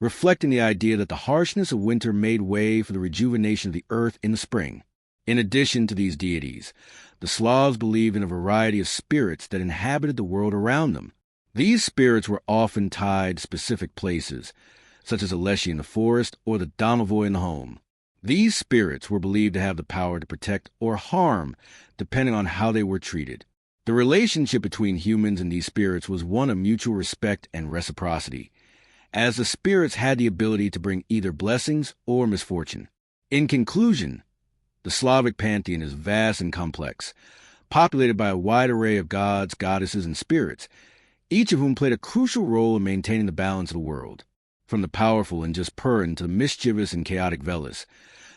reflecting the idea that the harshness of winter made way for the rejuvenation of the earth in the spring. In addition to these deities, the Slavs believed in a variety of spirits that inhabited the world around them. These spirits were often tied to specific places, such as Aleshi in the forest or the Domovoy in the home. These spirits were believed to have the power to protect or harm, depending on how they were treated. The relationship between humans and these spirits was one of mutual respect and reciprocity, as the spirits had the ability to bring either blessings or misfortune. In conclusion, the Slavic pantheon is vast and complex, populated by a wide array of gods, goddesses, and spirits, each of whom played a crucial role in maintaining the balance of the world. From the powerful and just Purin to the mischievous and chaotic Veles,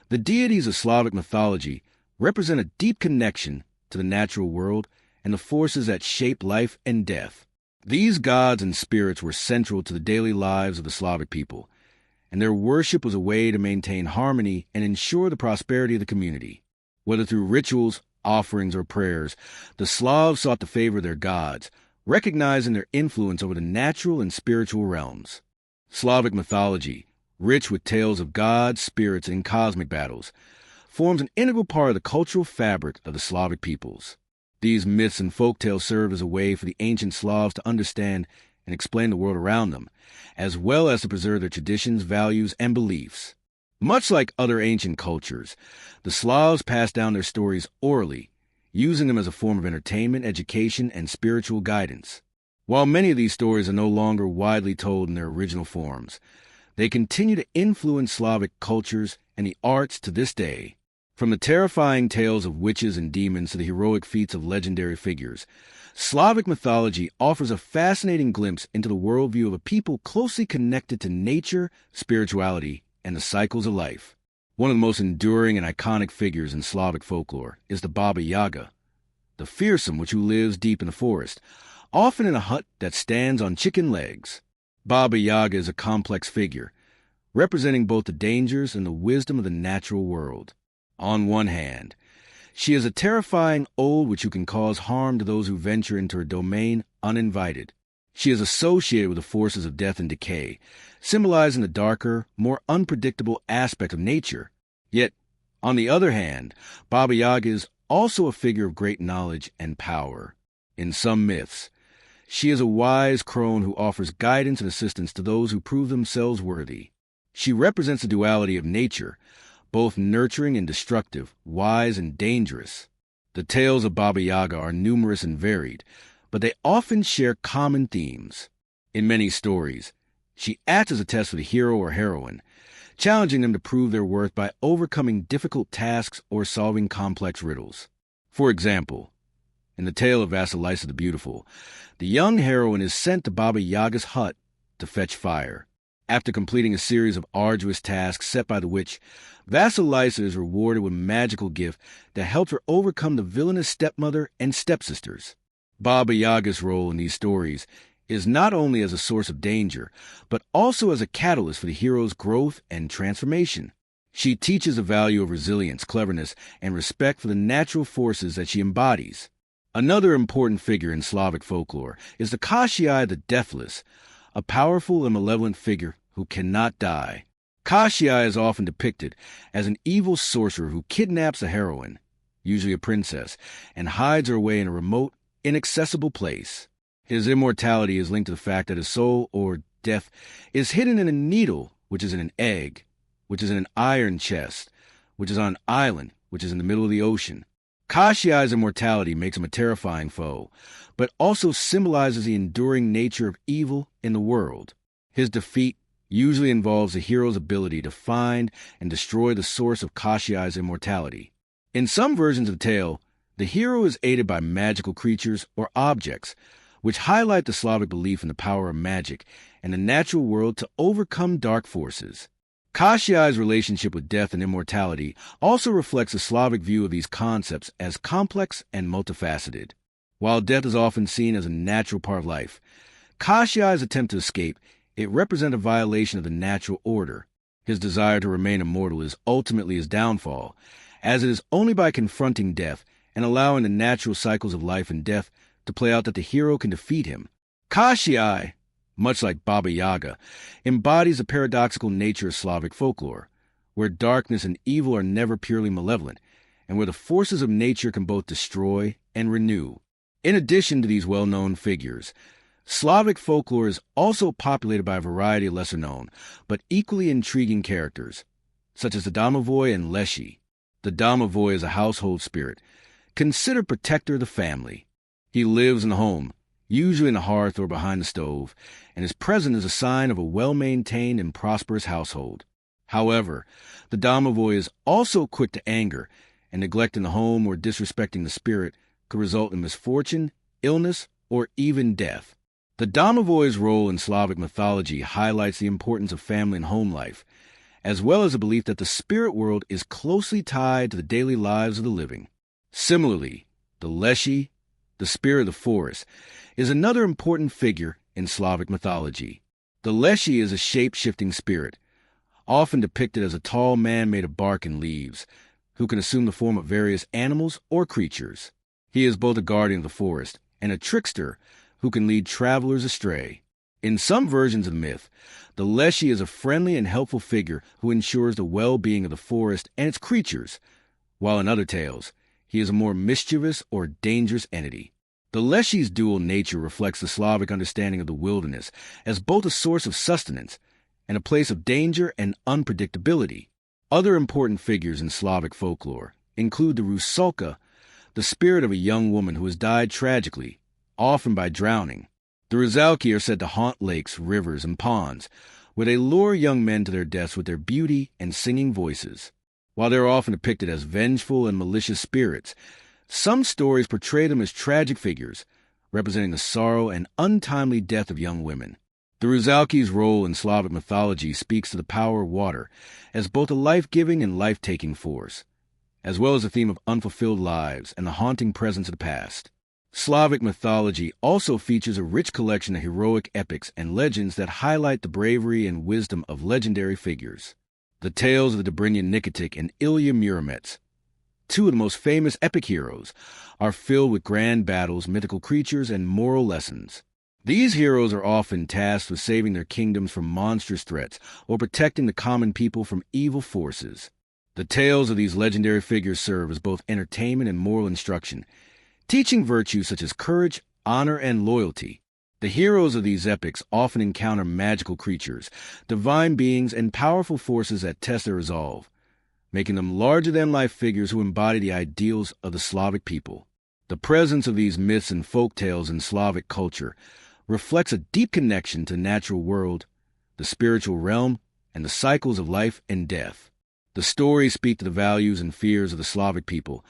the deities of Slavic mythology represent a deep connection to the natural world and the forces that shape life and death. These gods and spirits were central to the daily lives of the Slavic people, and their worship was a way to maintain harmony and ensure the prosperity of the community. Whether through rituals, offerings, or prayers, the Slavs sought to favor their gods, recognizing their influence over the natural and spiritual realms. Slavic mythology, rich with tales of gods, spirits, and cosmic battles, forms an integral part of the cultural fabric of the Slavic peoples. These myths and folktales served as a way for the ancient Slavs to understand and explain the world around them, as well as to preserve their traditions, values, and beliefs. Much like other ancient cultures, the Slavs passed down their stories orally, using them as a form of entertainment, education, and spiritual guidance. While many of these stories are no longer widely told in their original forms, they continue to influence Slavic cultures and the arts to this day. From the terrifying tales of witches and demons to the heroic feats of legendary figures, Slavic mythology offers a fascinating glimpse into the worldview of a people closely connected to nature, spirituality, and the cycles of life. One of the most enduring and iconic figures in Slavic folklore is the Baba Yaga, the fearsome witch who lives deep in the forest, often in a hut that stands on chicken legs. Baba Yaga is a complex figure, representing both the dangers and the wisdom of the natural world. On one hand, she is a terrifying old witch who can cause harm to those who venture into her domain uninvited. She is associated with the forces of death and decay, symbolizing the darker, more unpredictable aspect of nature. Yet, on the other hand, Baba Yaga is also a figure of great knowledge and power. In some myths, she is a wise crone who offers guidance and assistance to those who prove themselves worthy. She represents the duality of nature, both nurturing and destructive, wise and dangerous. The tales of Baba Yaga are numerous and varied, but they often share common themes. In many stories, she acts as a test for the hero or heroine, challenging them to prove their worth by overcoming difficult tasks or solving complex riddles. For example, in the tale of Vasilisa the Beautiful, the young heroine is sent to Baba Yaga's hut to fetch fire. After completing a series of arduous tasks set by the witch, Vasilisa is rewarded with a magical gift that helps her overcome the villainous stepmother and stepsisters. Baba Yaga's role in these stories is not only as a source of danger, but also as a catalyst for the hero's growth and transformation. She teaches the value of resilience, cleverness, and respect for the natural forces that she embodies. Another important figure in Slavic folklore is the Kashii the Deathless, a powerful and malevolent figure who cannot die. Kashii is often depicted as an evil sorcerer who kidnaps a heroine, usually a princess, and hides her away in a remote, inaccessible place. His immortality is linked to the fact that his soul, or death, is hidden in a needle, which is in an egg, which is in an iron chest, which is on an island, which is in the middle of the ocean. Kashii's immortality makes him a terrifying foe, but also symbolizes the enduring nature of evil in the world. His defeat usually involves the hero's ability to find and destroy the source of Kashii's immortality. In some versions of the tale, the hero is aided by magical creatures or objects, which highlight the Slavic belief in the power of magic and the natural world to overcome dark forces. Kashii's relationship with death and immortality also reflects a Slavic view of these concepts as complex and multifaceted. While death is often seen as a natural part of life, Kashii's attempt to escape, it represents a violation of the natural order. His desire to remain immortal is ultimately his downfall, as it is only by confronting death and allowing the natural cycles of life and death to play out that the hero can defeat him. Kashiai, much like Baba Yaga, embodies the paradoxical nature of Slavic folklore, where darkness and evil are never purely malevolent, and where the forces of nature can both destroy and renew. In addition to these well-known figures, Slavic folklore is also populated by a variety of lesser-known, but equally intriguing characters, such as the domovoi and leshi. The domovoi is a household spirit, considered protector of the family. He lives in the home, usually in the hearth or behind the stove, and is present as a sign of a well-maintained and prosperous household. However, the domovoi is also quick to anger, and neglecting the home or disrespecting the spirit could result in misfortune, illness, or even death. The domovoi's role in Slavic mythology highlights the importance of family and home life, as well as the belief that the spirit world is closely tied to the daily lives of the living. Similarly, the leshi, the spirit of the forest, is another important figure in Slavic mythology. The leshi is a shape-shifting spirit, often depicted as a tall man made of bark and leaves, who can assume the form of various animals or creatures. He is both a guardian of the forest and a trickster who can lead travelers astray. In some versions of the myth, the leshi is a friendly and helpful figure who ensures the well-being of the forest and its creatures, while in other tales, he is a more mischievous or dangerous entity. The leshi's dual nature reflects the Slavic understanding of the wilderness as both a source of sustenance and a place of danger and unpredictability. Other important figures in Slavic folklore include the rusalka, the spirit of a young woman who has died tragically, often by drowning. The rusalki are said to haunt lakes, rivers, and ponds, where they lure young men to their deaths with their beauty and singing voices. While they are often depicted as vengeful and malicious spirits, some stories portray them as tragic figures, representing the sorrow and untimely death of young women. The rusalki's role in Slavic mythology speaks to the power of water as both a life-giving and life-taking force, as well as the theme of unfulfilled lives and the haunting presence of the past. Slavic mythology also features a rich collection of heroic epics and legends that highlight the bravery and wisdom of legendary figures. The tales of the Dobrynya Nikitic and Ilya Muromets, two of the most famous epic heroes, are filled with grand battles, mythical creatures, and moral lessons. These heroes are often tasked with saving their kingdoms from monstrous threats or protecting the common people from evil forces. The tales of these legendary figures serve as both entertainment and moral instruction, teaching virtues such as courage, honor, and loyalty. The heroes of these epics often encounter magical creatures, divine beings, and powerful forces that test their resolve, making them larger-than-life figures who embody the ideals of the Slavic people. The presence of these myths and folk tales in Slavic culture reflects a deep connection to the natural world, the spiritual realm, and the cycles of life and death. The stories speak to the values and fears of the Slavic people,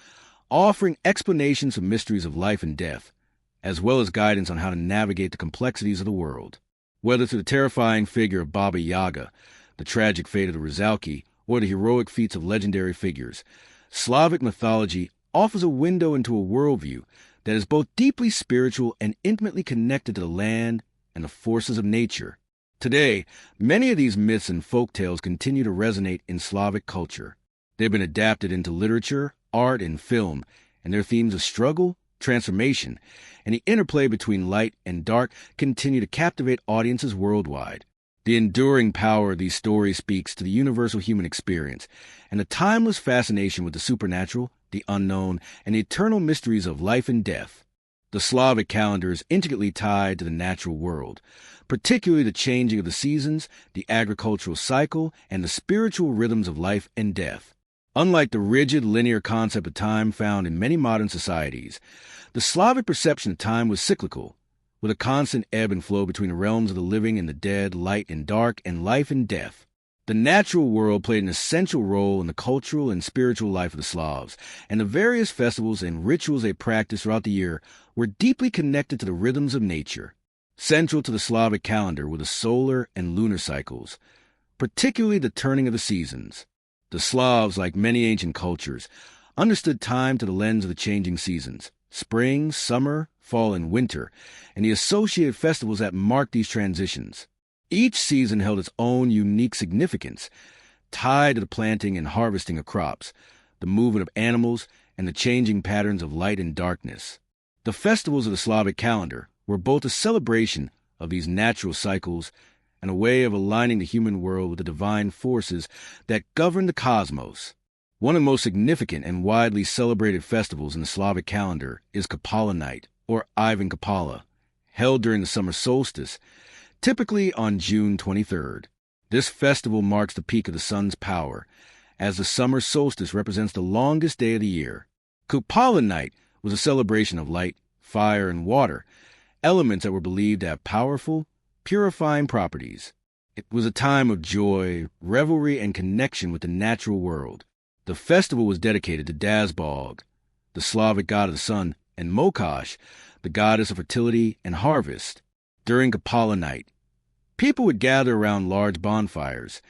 offering explanations of mysteries of life and death, as well as guidance on how to navigate the complexities of the world. Whether through the terrifying figure of Baba Yaga, the tragic fate of the rusalki, or the heroic feats of legendary figures, Slavic mythology offers a window into a worldview that is both deeply spiritual and intimately connected to the land and the forces of nature. Today, many of these myths and folk tales continue to resonate in Slavic culture. They've been adapted into literature, art, and film, and their themes of struggle, transformation, and the interplay between light and dark continue to captivate audiences worldwide. The enduring power of these stories speaks to the universal human experience and the timeless fascination with the supernatural, the unknown, and the eternal mysteries of life and death. The Slavic calendar is intricately tied to the natural world, particularly the changing of the seasons, the agricultural cycle, and the spiritual rhythms of life and death. Unlike the rigid, linear concept of time found in many modern societies, the Slavic perception of time was cyclical, with a constant ebb and flow between the realms of the living and the dead, light and dark, and life and death. The natural world played an essential role in the cultural and spiritual life of the Slavs, and the various festivals and rituals they practiced throughout the year were deeply connected to the rhythms of nature. Central to the Slavic calendar were the solar and lunar cycles, particularly the turning of the seasons. The Slavs, like many ancient cultures, understood time to the lens of the changing seasons, spring, summer, fall, and winter, and the associated festivals that marked these transitions. Each season held its own unique significance, tied to the planting and harvesting of crops, the movement of animals, and the changing patterns of light and darkness. The festivals of the Slavic calendar were both a celebration of these natural cycles and a way of aligning the human world with the divine forces that govern the cosmos. One of the most significant and widely celebrated festivals in the Slavic calendar is Kapala Night, or Ivan Kapala, held during the summer solstice, typically on June 23rd. This festival marks the peak of the sun's power, as the summer solstice represents the longest day of the year. Kapala Night was a celebration of light, fire, and water, elements that were believed to have powerful, purifying properties. It was a time of joy, revelry, and connection with the natural world. The festival was dedicated to Dazbog, the Slavic god of the sun, and Mokosh, the goddess of fertility and harvest. During Kapala Night, people would gather around large bonfires,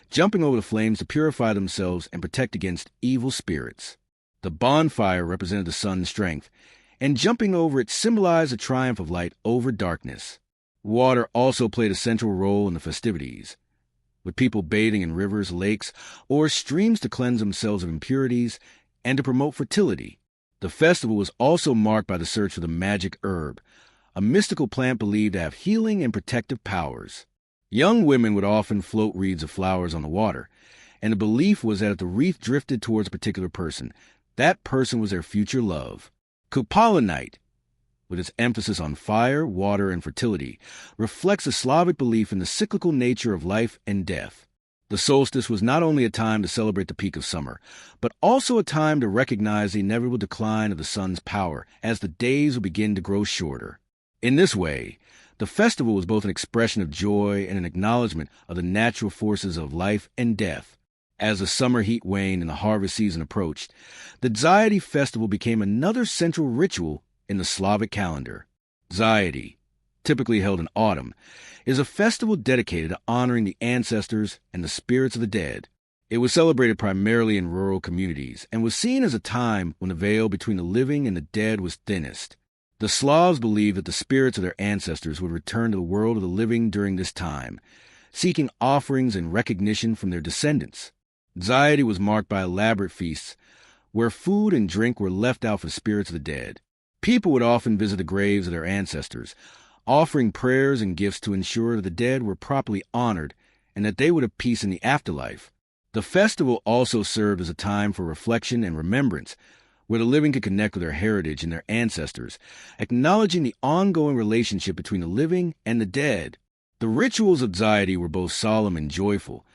jumping over the flames to purify themselves and protect against evil spirits. The bonfire represented the sun's strength, and jumping over it symbolized the triumph of light over darkness. Water also played a central role in the festivities, with people bathing in rivers, lakes, or streams to cleanse themselves of impurities and to promote fertility. The festival was also marked by the search for the magic herb, a mystical plant believed to have healing and protective powers. Young women would often float wreaths of flowers on the water, and the belief was that if the wreath drifted towards a particular person, that person was their future love. Kapala Night, with its emphasis on fire, water, and fertility, reflects a Slavic belief in the cyclical nature of life and death. The solstice was not only a time to celebrate the peak of summer, but also a time to recognize the inevitable decline of the sun's power as the days would begin to grow shorter. In this way, the festival was both an expression of joy and an acknowledgement of the natural forces of life and death. As the summer heat waned and the harvest season approached, the Zaidi festival became another central ritual in the Slavic calendar. Zaidi, typically held in autumn, is a festival dedicated to honoring the ancestors and the spirits of the dead. It was celebrated primarily in rural communities and was seen as a time when the veil between the living and the dead was thinnest. The Slavs believed that the spirits of their ancestors would return to the world of the living during this time, seeking offerings and recognition from their descendants. Zaidi was marked by elaborate feasts where food and drink were left out for spirits of the dead. People would often visit the graves of their ancestors, offering prayers and gifts to ensure that the dead were properly honored and that they would have peace in the afterlife. The festival also served as a time for reflection and remembrance, where the living could connect with their heritage and their ancestors, acknowledging the ongoing relationship between the living and the dead. The rituals of Zaidi were both solemn and joyful,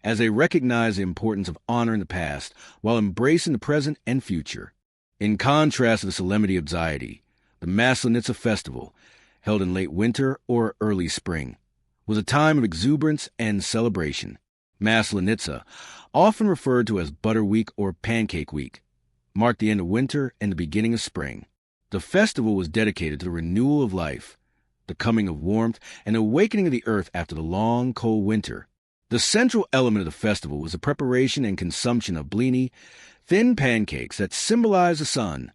as they recognized the importance of honoring the past while embracing the present and future. In contrast to the solemnity of Zaidi, the Maslenitsa festival, held in late winter or early spring, was a time of exuberance and celebration. Maslenitsa, often referred to as Butter Week or Pancake Week, marked the end of winter and the beginning of spring. The festival was dedicated to the renewal of life, the coming of warmth, and awakening of the earth after the long, cold winter. The central element of the festival was the preparation and consumption of blini, thin pancakes that symbolize the sun,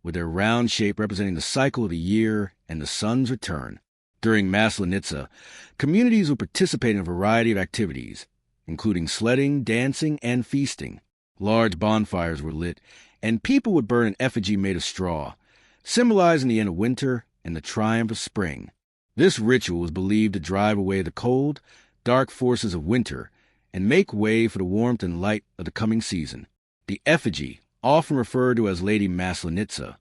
with their round shape representing the cycle of the year and the sun's return. During Maslenitsa, communities would participate in a variety of activities, including sledding, dancing, and feasting. Large bonfires were lit, and people would burn an effigy made of straw, symbolizing the end of winter and the triumph of spring. This ritual was believed to drive away the cold, dark forces of winter and make way for the warmth and light of the coming season. The effigy, often referred to as Lady Maslenitsa,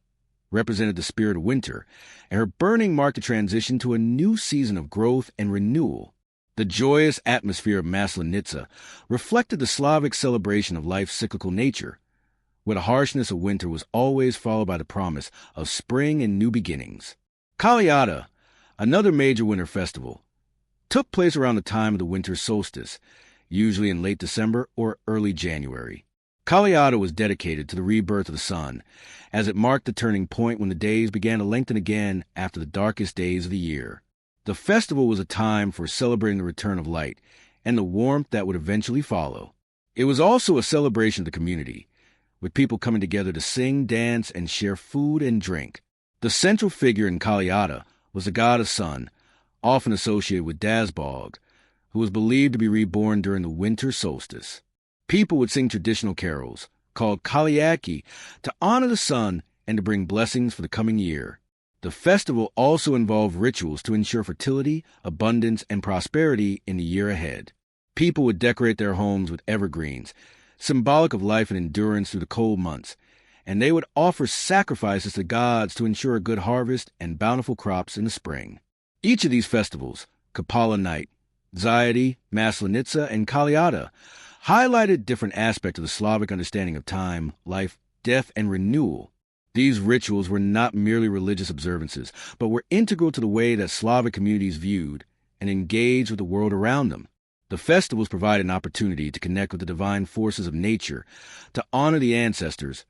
represented the spirit of winter, and her burning marked the transition to a new season of growth and renewal. The joyous atmosphere of Maslenitsa reflected the Slavic celebration of life's cyclical nature, where the harshness of winter was always followed by the promise of spring and new beginnings. Kaliada, another major winter festival, took place around the time of the winter solstice, usually in late December or early January. Kaliada was dedicated to the rebirth of the sun, as it marked the turning point when the days began to lengthen again after the darkest days of the year. The festival was a time for celebrating the return of light and the warmth that would eventually follow. It was also a celebration of the community, with people coming together to sing, dance, and share food and drink. The central figure in Kaliada was the god of sun, often associated with Dazbog, who was believed to be reborn during the winter solstice. People would sing traditional carols, called Kaliaki, to honor the sun and to bring blessings for the coming year. The festival also involved rituals to ensure fertility, abundance, and prosperity in the year ahead. People would decorate their homes with evergreens, symbolic of life and endurance through the cold months, and they would offer sacrifices to gods to ensure a good harvest and bountiful crops in the spring. Each of these festivals, Kapala Night, Zaidi, Maslenitsa, and Kaliada, highlighted different aspects of the Slavic understanding of time, life, death, and renewal. These rituals were not merely religious observances, but were integral to the way that Slavic communities viewed and engaged with the world around them. The festivals provided an opportunity to connect with the divine forces of nature, to honor the ancestors,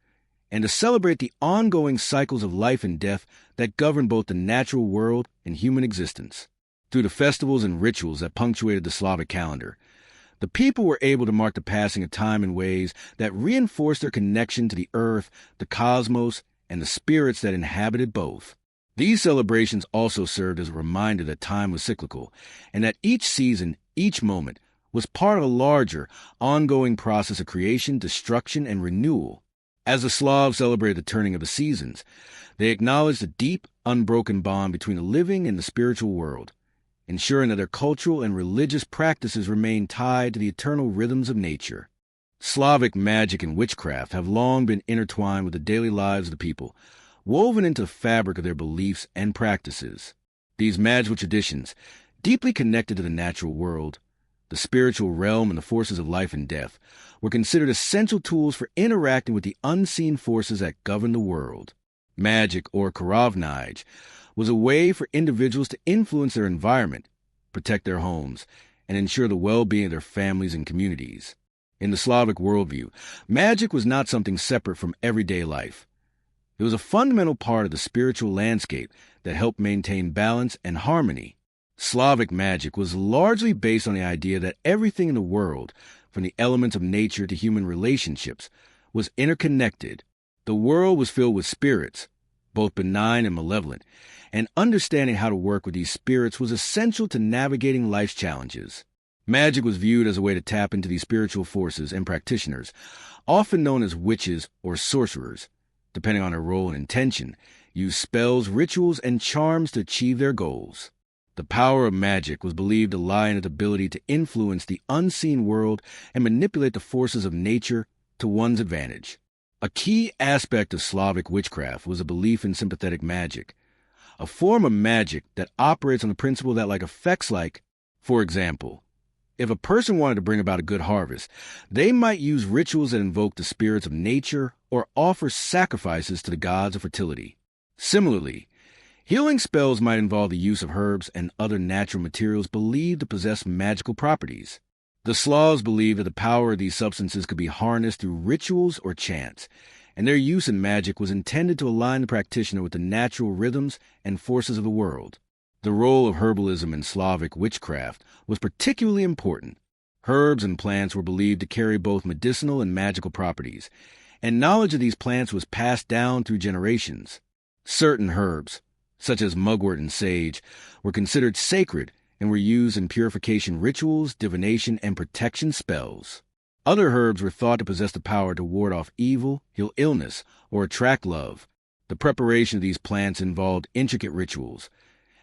and to celebrate the ongoing cycles of life and death that govern both the natural world and human existence. Through the festivals and rituals that punctuated the Slavic calendar, the people were able to mark the passing of time in ways that reinforced their connection to the earth, the cosmos, and the spirits that inhabited both. These celebrations also served as a reminder that time was cyclical, and that each season, each moment, was part of a larger, ongoing process of creation, destruction, and renewal. As the Slavs celebrated the turning of the seasons, they acknowledged the deep, unbroken bond between the living and the spiritual world, ensuring that their cultural and religious practices remained tied to the eternal rhythms of nature. Slavic magic and witchcraft have long been intertwined with the daily lives of the people, woven into the fabric of their beliefs and practices. These magical traditions, deeply connected to the natural world, the spiritual realm, and the forces of life and death, were considered essential tools for interacting with the unseen forces that govern the world. Magic, or karavnij, was a way for individuals to influence their environment, protect their homes, and ensure the well-being of their families and communities. In the Slavic worldview, magic was not something separate from everyday life. It was a fundamental part of the spiritual landscape that helped maintain balance and harmony. Slavic magic was largely based on the idea that everything in the world, from the elements of nature to human relationships, was interconnected. The world was filled with spirits, both benign and malevolent, and understanding how to work with these spirits was essential to navigating life's challenges. Magic was viewed as a way to tap into these spiritual forces, and practitioners, often known as witches or sorcerers, depending on their role and intention, used spells, rituals, and charms to achieve their goals. The power of magic was believed to lie in its ability to influence the unseen world and manipulate the forces of nature to one's advantage. A key aspect of Slavic witchcraft was a belief in sympathetic magic, a form of magic that operates on the principle that effects like, for example, if a person wanted to bring about a good harvest, they might use rituals that invoke the spirits of nature or offer sacrifices to the gods of fertility. Similarly, healing spells might involve the use of herbs and other natural materials believed to possess magical properties. The Slavs believed that the power of these substances could be harnessed through rituals or chants, and their use in magic was intended to align the practitioner with the natural rhythms and forces of the world. The role of herbalism in Slavic witchcraft was particularly important. Herbs and plants were believed to carry both medicinal and magical properties, and knowledge of these plants was passed down through generations. Certain herbs, such as mugwort and sage, were considered sacred and were used in purification rituals, divination, and protection spells. Other herbs were thought to possess the power to ward off evil, heal illness, or attract love. The preparation of these plants involved intricate rituals,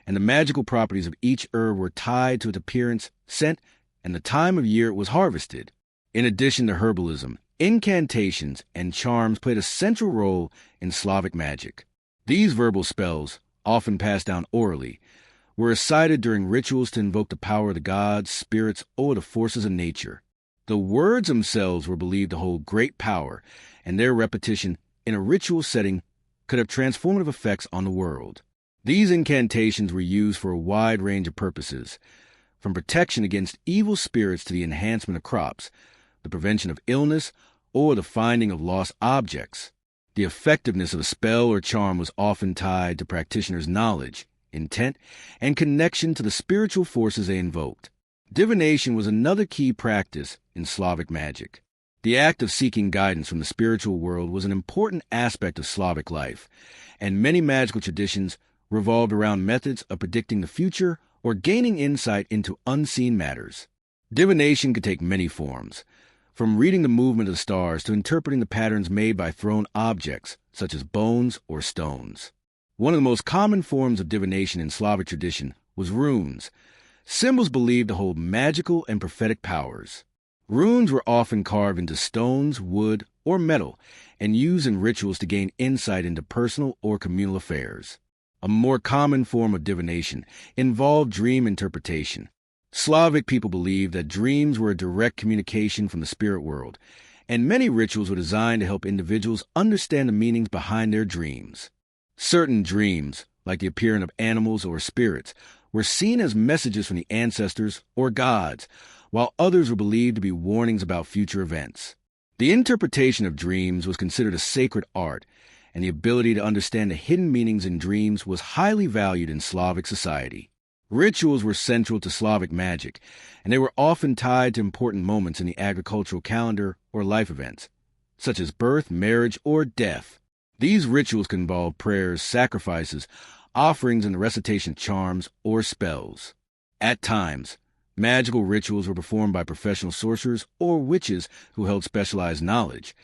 and the magical properties of each herb were tied to its appearance, scent, and the time of year it was harvested. In addition to herbalism, incantations and charms played a central role in Slavic magic. These verbal spells, often passed down orally, were recited during rituals to invoke the power of the gods, spirits, or the forces of nature. The words themselves were believed to hold great power, and their repetition in a ritual setting could have transformative effects on the world. These incantations were used for a wide range of purposes, from protection against evil spirits to the enhancement of crops, the prevention of illness, or the finding of lost objects. The effectiveness of a spell or charm was often tied to practitioners' knowledge, intent, and connection to the spiritual forces they invoked. Divination was another key practice in Slavic magic. The act of seeking guidance from the spiritual world was an important aspect of Slavic life, and many magical traditions revolved around methods of predicting the future or gaining insight into unseen matters. Divination could take many forms, from reading the movement of the stars to interpreting the patterns made by thrown objects, such as bones or stones. One of the most common forms of divination in Slavic tradition was runes, symbols believed to hold magical and prophetic powers. Runes were often carved into stones, wood, or metal, and used in rituals to gain insight into personal or communal affairs. A more common form of divination involved dream interpretation. Slavic people believed that dreams were a direct communication from the spirit world, and many rituals were designed to help individuals understand the meanings behind their dreams. Certain dreams, like the appearance of animals or spirits, were seen as messages from the ancestors or gods, while others were believed to be warnings about future events. The interpretation of dreams was considered a sacred art, and the ability to understand the hidden meanings in dreams was highly valued in Slavic society. Rituals were central to Slavic magic, and they were often tied to important moments in the agricultural calendar or life events, such as birth, marriage, or death. These rituals could involve prayers, sacrifices, offerings, and the recitation of charms or spells. At times, magical rituals were performed by professional sorcerers or witches who held specialized knowledge,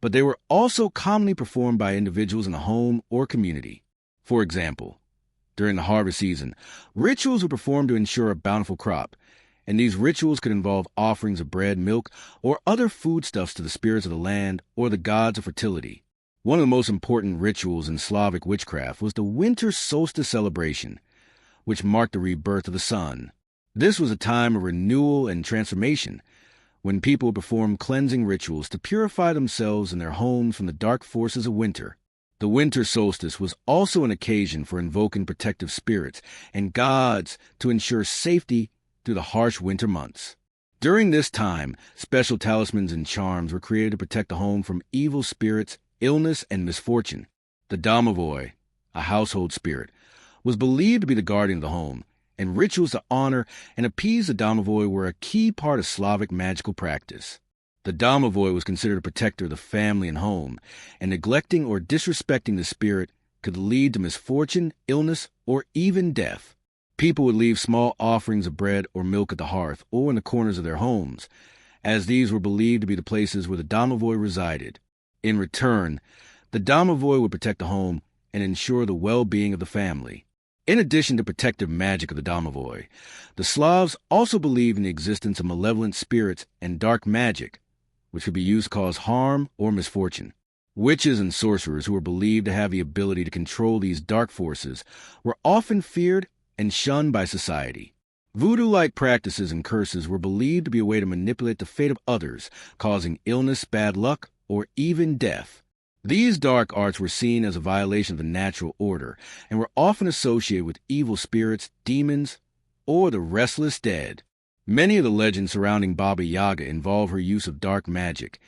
but they were also commonly performed by individuals in the home or community. For example, during the harvest season, rituals were performed to ensure a bountiful crop, and these rituals could involve offerings of bread, milk, or other foodstuffs to the spirits of the land or the gods of fertility. One of the most important rituals in Slavic witchcraft was the winter solstice celebration, which marked the rebirth of the sun. This was a time of renewal and transformation, when people would perform cleansing rituals to purify themselves and their homes from the dark forces of winter. The winter solstice was also an occasion for invoking protective spirits and gods to ensure safety through the harsh winter months. During this time, special talismans and charms were created to protect the home from evil spirits, illness, and misfortune. The domovoi, a household spirit, was believed to be the guardian of the home, and rituals to honor and appease the domovoi were a key part of Slavic magical practice. The domovoi was considered a protector of the family and home, and neglecting or disrespecting the spirit could lead to misfortune, illness, or even death. People would leave small offerings of bread or milk at the hearth or in the corners of their homes, as these were believed to be the places where the domovoi resided. In return, the domovoi would protect the home and ensure the well-being of the family. In addition to protective magic of the domovoi, the Slavs also believed in the existence of malevolent spirits and dark magic, which could be used to cause harm or misfortune. Witches and sorcerers who were believed to have the ability to control these dark forces were often feared and shunned by society. Voodoo-like practices and curses were believed to be a way to manipulate the fate of others, causing illness, bad luck, or even death. These dark arts were seen as a violation of the natural order and were often associated with evil spirits, demons, or the restless dead. Many of the legends surrounding Baba Yaga involve her use of dark magic,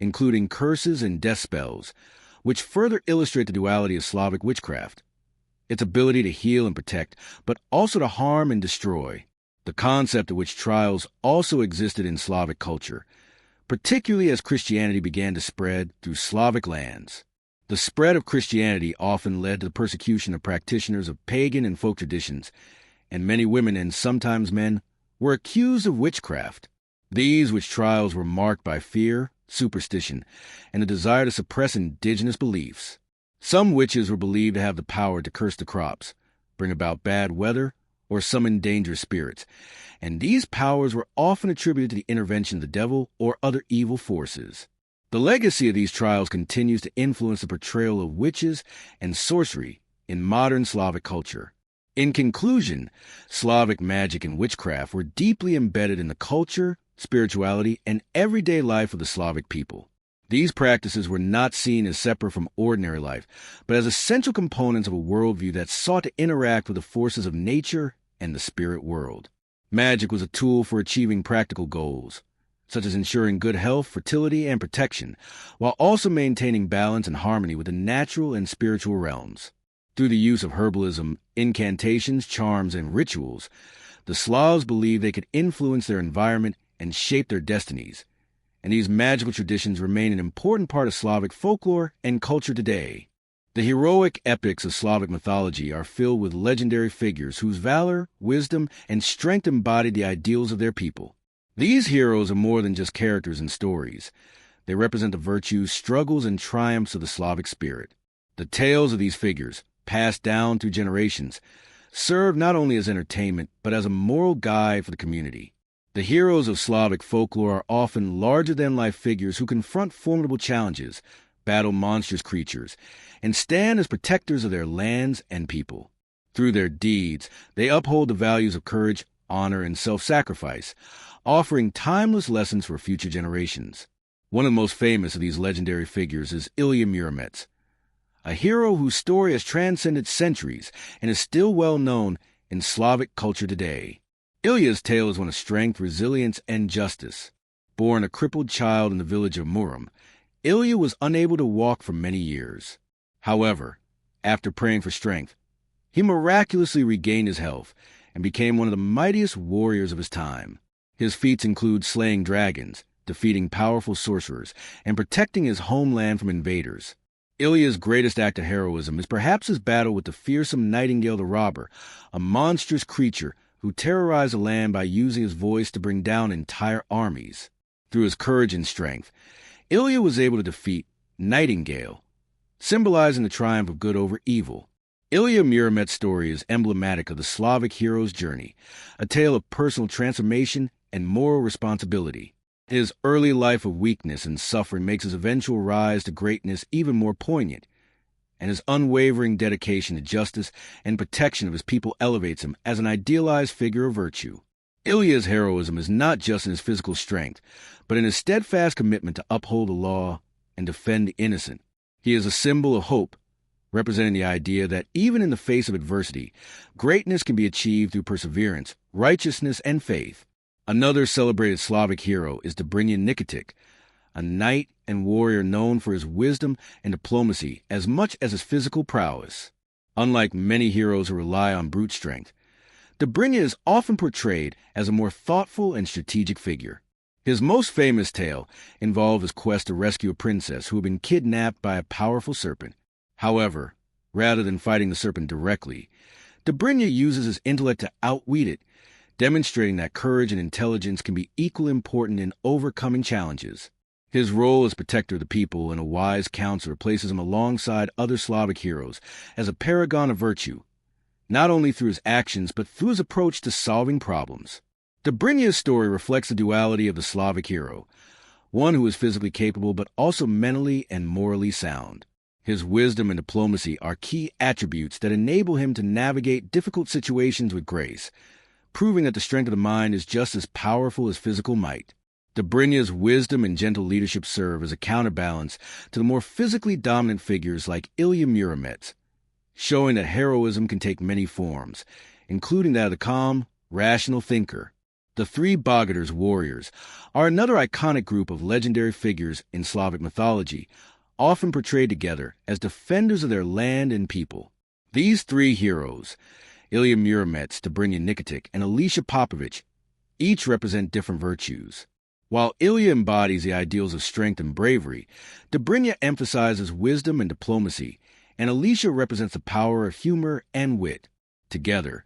including curses and death spells, which further illustrate the duality of Slavic witchcraft, its ability to heal and protect, but also to harm and destroy. The concept of witch trials also existed in Slavic culture, particularly as Christianity began to spread through Slavic lands. The spread of Christianity often led to the persecution of practitioners of pagan and folk traditions, and many women and sometimes men were accused of witchcraft. These witch trials were marked by fear, superstition, and a desire to suppress indigenous beliefs. Some witches were believed to have the power to curse the crops, bring about bad weather, or summon dangerous spirits, and these powers were often attributed to the intervention of the devil or other evil forces. The legacy of these trials continues to influence the portrayal of witches and sorcery in modern Slavic culture. In conclusion, Slavic magic and witchcraft were deeply embedded in the culture, spirituality, and everyday life of the Slavic people. These practices were not seen as separate from ordinary life, but as essential components of a worldview that sought to interact with the forces of nature and the spirit world. Magic was a tool for achieving practical goals, such as ensuring good health, fertility, and protection, while also maintaining balance and harmony with the natural and spiritual realms. Through the use of herbalism, incantations, charms, and rituals, the Slavs believed they could influence their environment and shape their destinies, and these magical traditions remain an important part of Slavic folklore and culture today. The heroic epics of Slavic mythology are filled with legendary figures whose valor, wisdom, and strength embodied the ideals of their people. These heroes are more than just characters and stories. They represent the virtues, struggles, and triumphs of the Slavic spirit. The tales of these figures, passed down through generations, serve not only as entertainment but as a moral guide for the community. The heroes of Slavic folklore are often larger-than-life figures who confront formidable challenges, battle monstrous creatures, and stand as protectors of their lands and people. Through their deeds, they uphold the values of courage, honor, and self-sacrifice, offering timeless lessons for future generations. One of the most famous of these legendary figures is Ilya Muromets, a hero whose story has transcended centuries and is still well known in Slavic culture today. Ilya's tale is one of strength, resilience, and justice. Born a crippled child in the village of Murom, Ilya was unable to walk for many years. However, after praying for strength, he miraculously regained his health and became one of the mightiest warriors of his time. His feats include slaying dragons, defeating powerful sorcerers, and protecting his homeland from invaders. Ilya's greatest act of heroism is perhaps his battle with the fearsome Nightingale the Robber, a monstrous creature who terrorized the land by using his voice to bring down entire armies. Through his courage and strength, Ilya was able to defeat Nightingale, symbolizing the triumph of good over evil. Ilya Muromets' story is emblematic of the Slavic hero's journey, a tale of personal transformation and moral responsibility. His early life of weakness and suffering makes his eventual rise to greatness even more poignant, and his unwavering dedication to justice and protection of his people elevates him as an idealized figure of virtue. Ilya's heroism is not just in his physical strength, but in his steadfast commitment to uphold the law and defend the innocent. He is a symbol of hope, representing the idea that even in the face of adversity, greatness can be achieved through perseverance, righteousness, and faith. Another celebrated Slavic hero is Dobrynya Nikitic, a knight and warrior known for his wisdom and diplomacy as much as his physical prowess. Unlike many heroes who rely on brute strength, Dobrynya is often portrayed as a more thoughtful and strategic figure. His most famous tale involved his quest to rescue a princess who had been kidnapped by a powerful serpent. However, rather than fighting the serpent directly, Dobrynya uses his intellect to outwit it, demonstrating that courage and intelligence can be equally important in overcoming challenges. His role as protector of the people and a wise counselor places him alongside other Slavic heroes as a paragon of virtue, not only through his actions but through his approach to solving problems. Dobrynya's story reflects the duality of the Slavic hero, one who is physically capable but also mentally and morally sound. His wisdom and diplomacy are key attributes that enable him to navigate difficult situations with grace, proving that the strength of the mind is just as powerful as physical might. Dobrynya's wisdom and gentle leadership serve as a counterbalance to the more physically dominant figures like Ilya Muromets, showing that heroism can take many forms, including that of the calm, rational thinker. The three Bogaders warriors are another iconic group of legendary figures in Slavic mythology, often portrayed together as defenders of their land and people. These three heroes, Ilya Muromets, Dobrynya Nikitic, and Alicia Popovich, each represent different virtues. While Ilya embodies the ideals of strength and bravery, Dobrynya emphasizes wisdom and diplomacy, and Alicia represents the power of humor and wit. Together,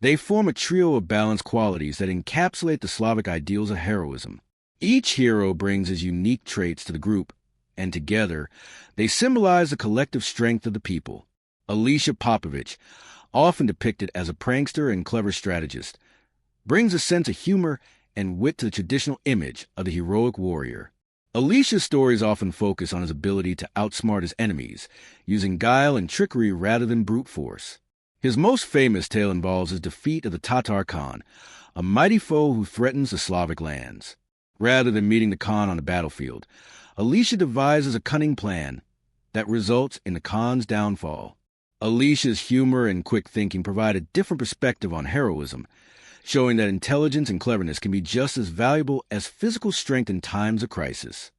they form a trio of balanced qualities that encapsulate the Slavic ideals of heroism. Each hero brings his unique traits to the group, and together, they symbolize the collective strength of the people. Alicia Popovich, often depicted as a prankster and clever strategist, brings a sense of humor and wit to the traditional image of the heroic warrior. Alicia's stories often focus on his ability to outsmart his enemies, using guile and trickery rather than brute force. His most famous tale involves his defeat of the Tatar Khan, a mighty foe who threatens the Slavic lands. Rather than meeting the Khan on the battlefield, Alicia devises a cunning plan that results in the Khan's downfall. Alicia's humor and quick thinking provide a different perspective on heroism, showing that intelligence and cleverness can be just as valuable as physical strength in times of crisis.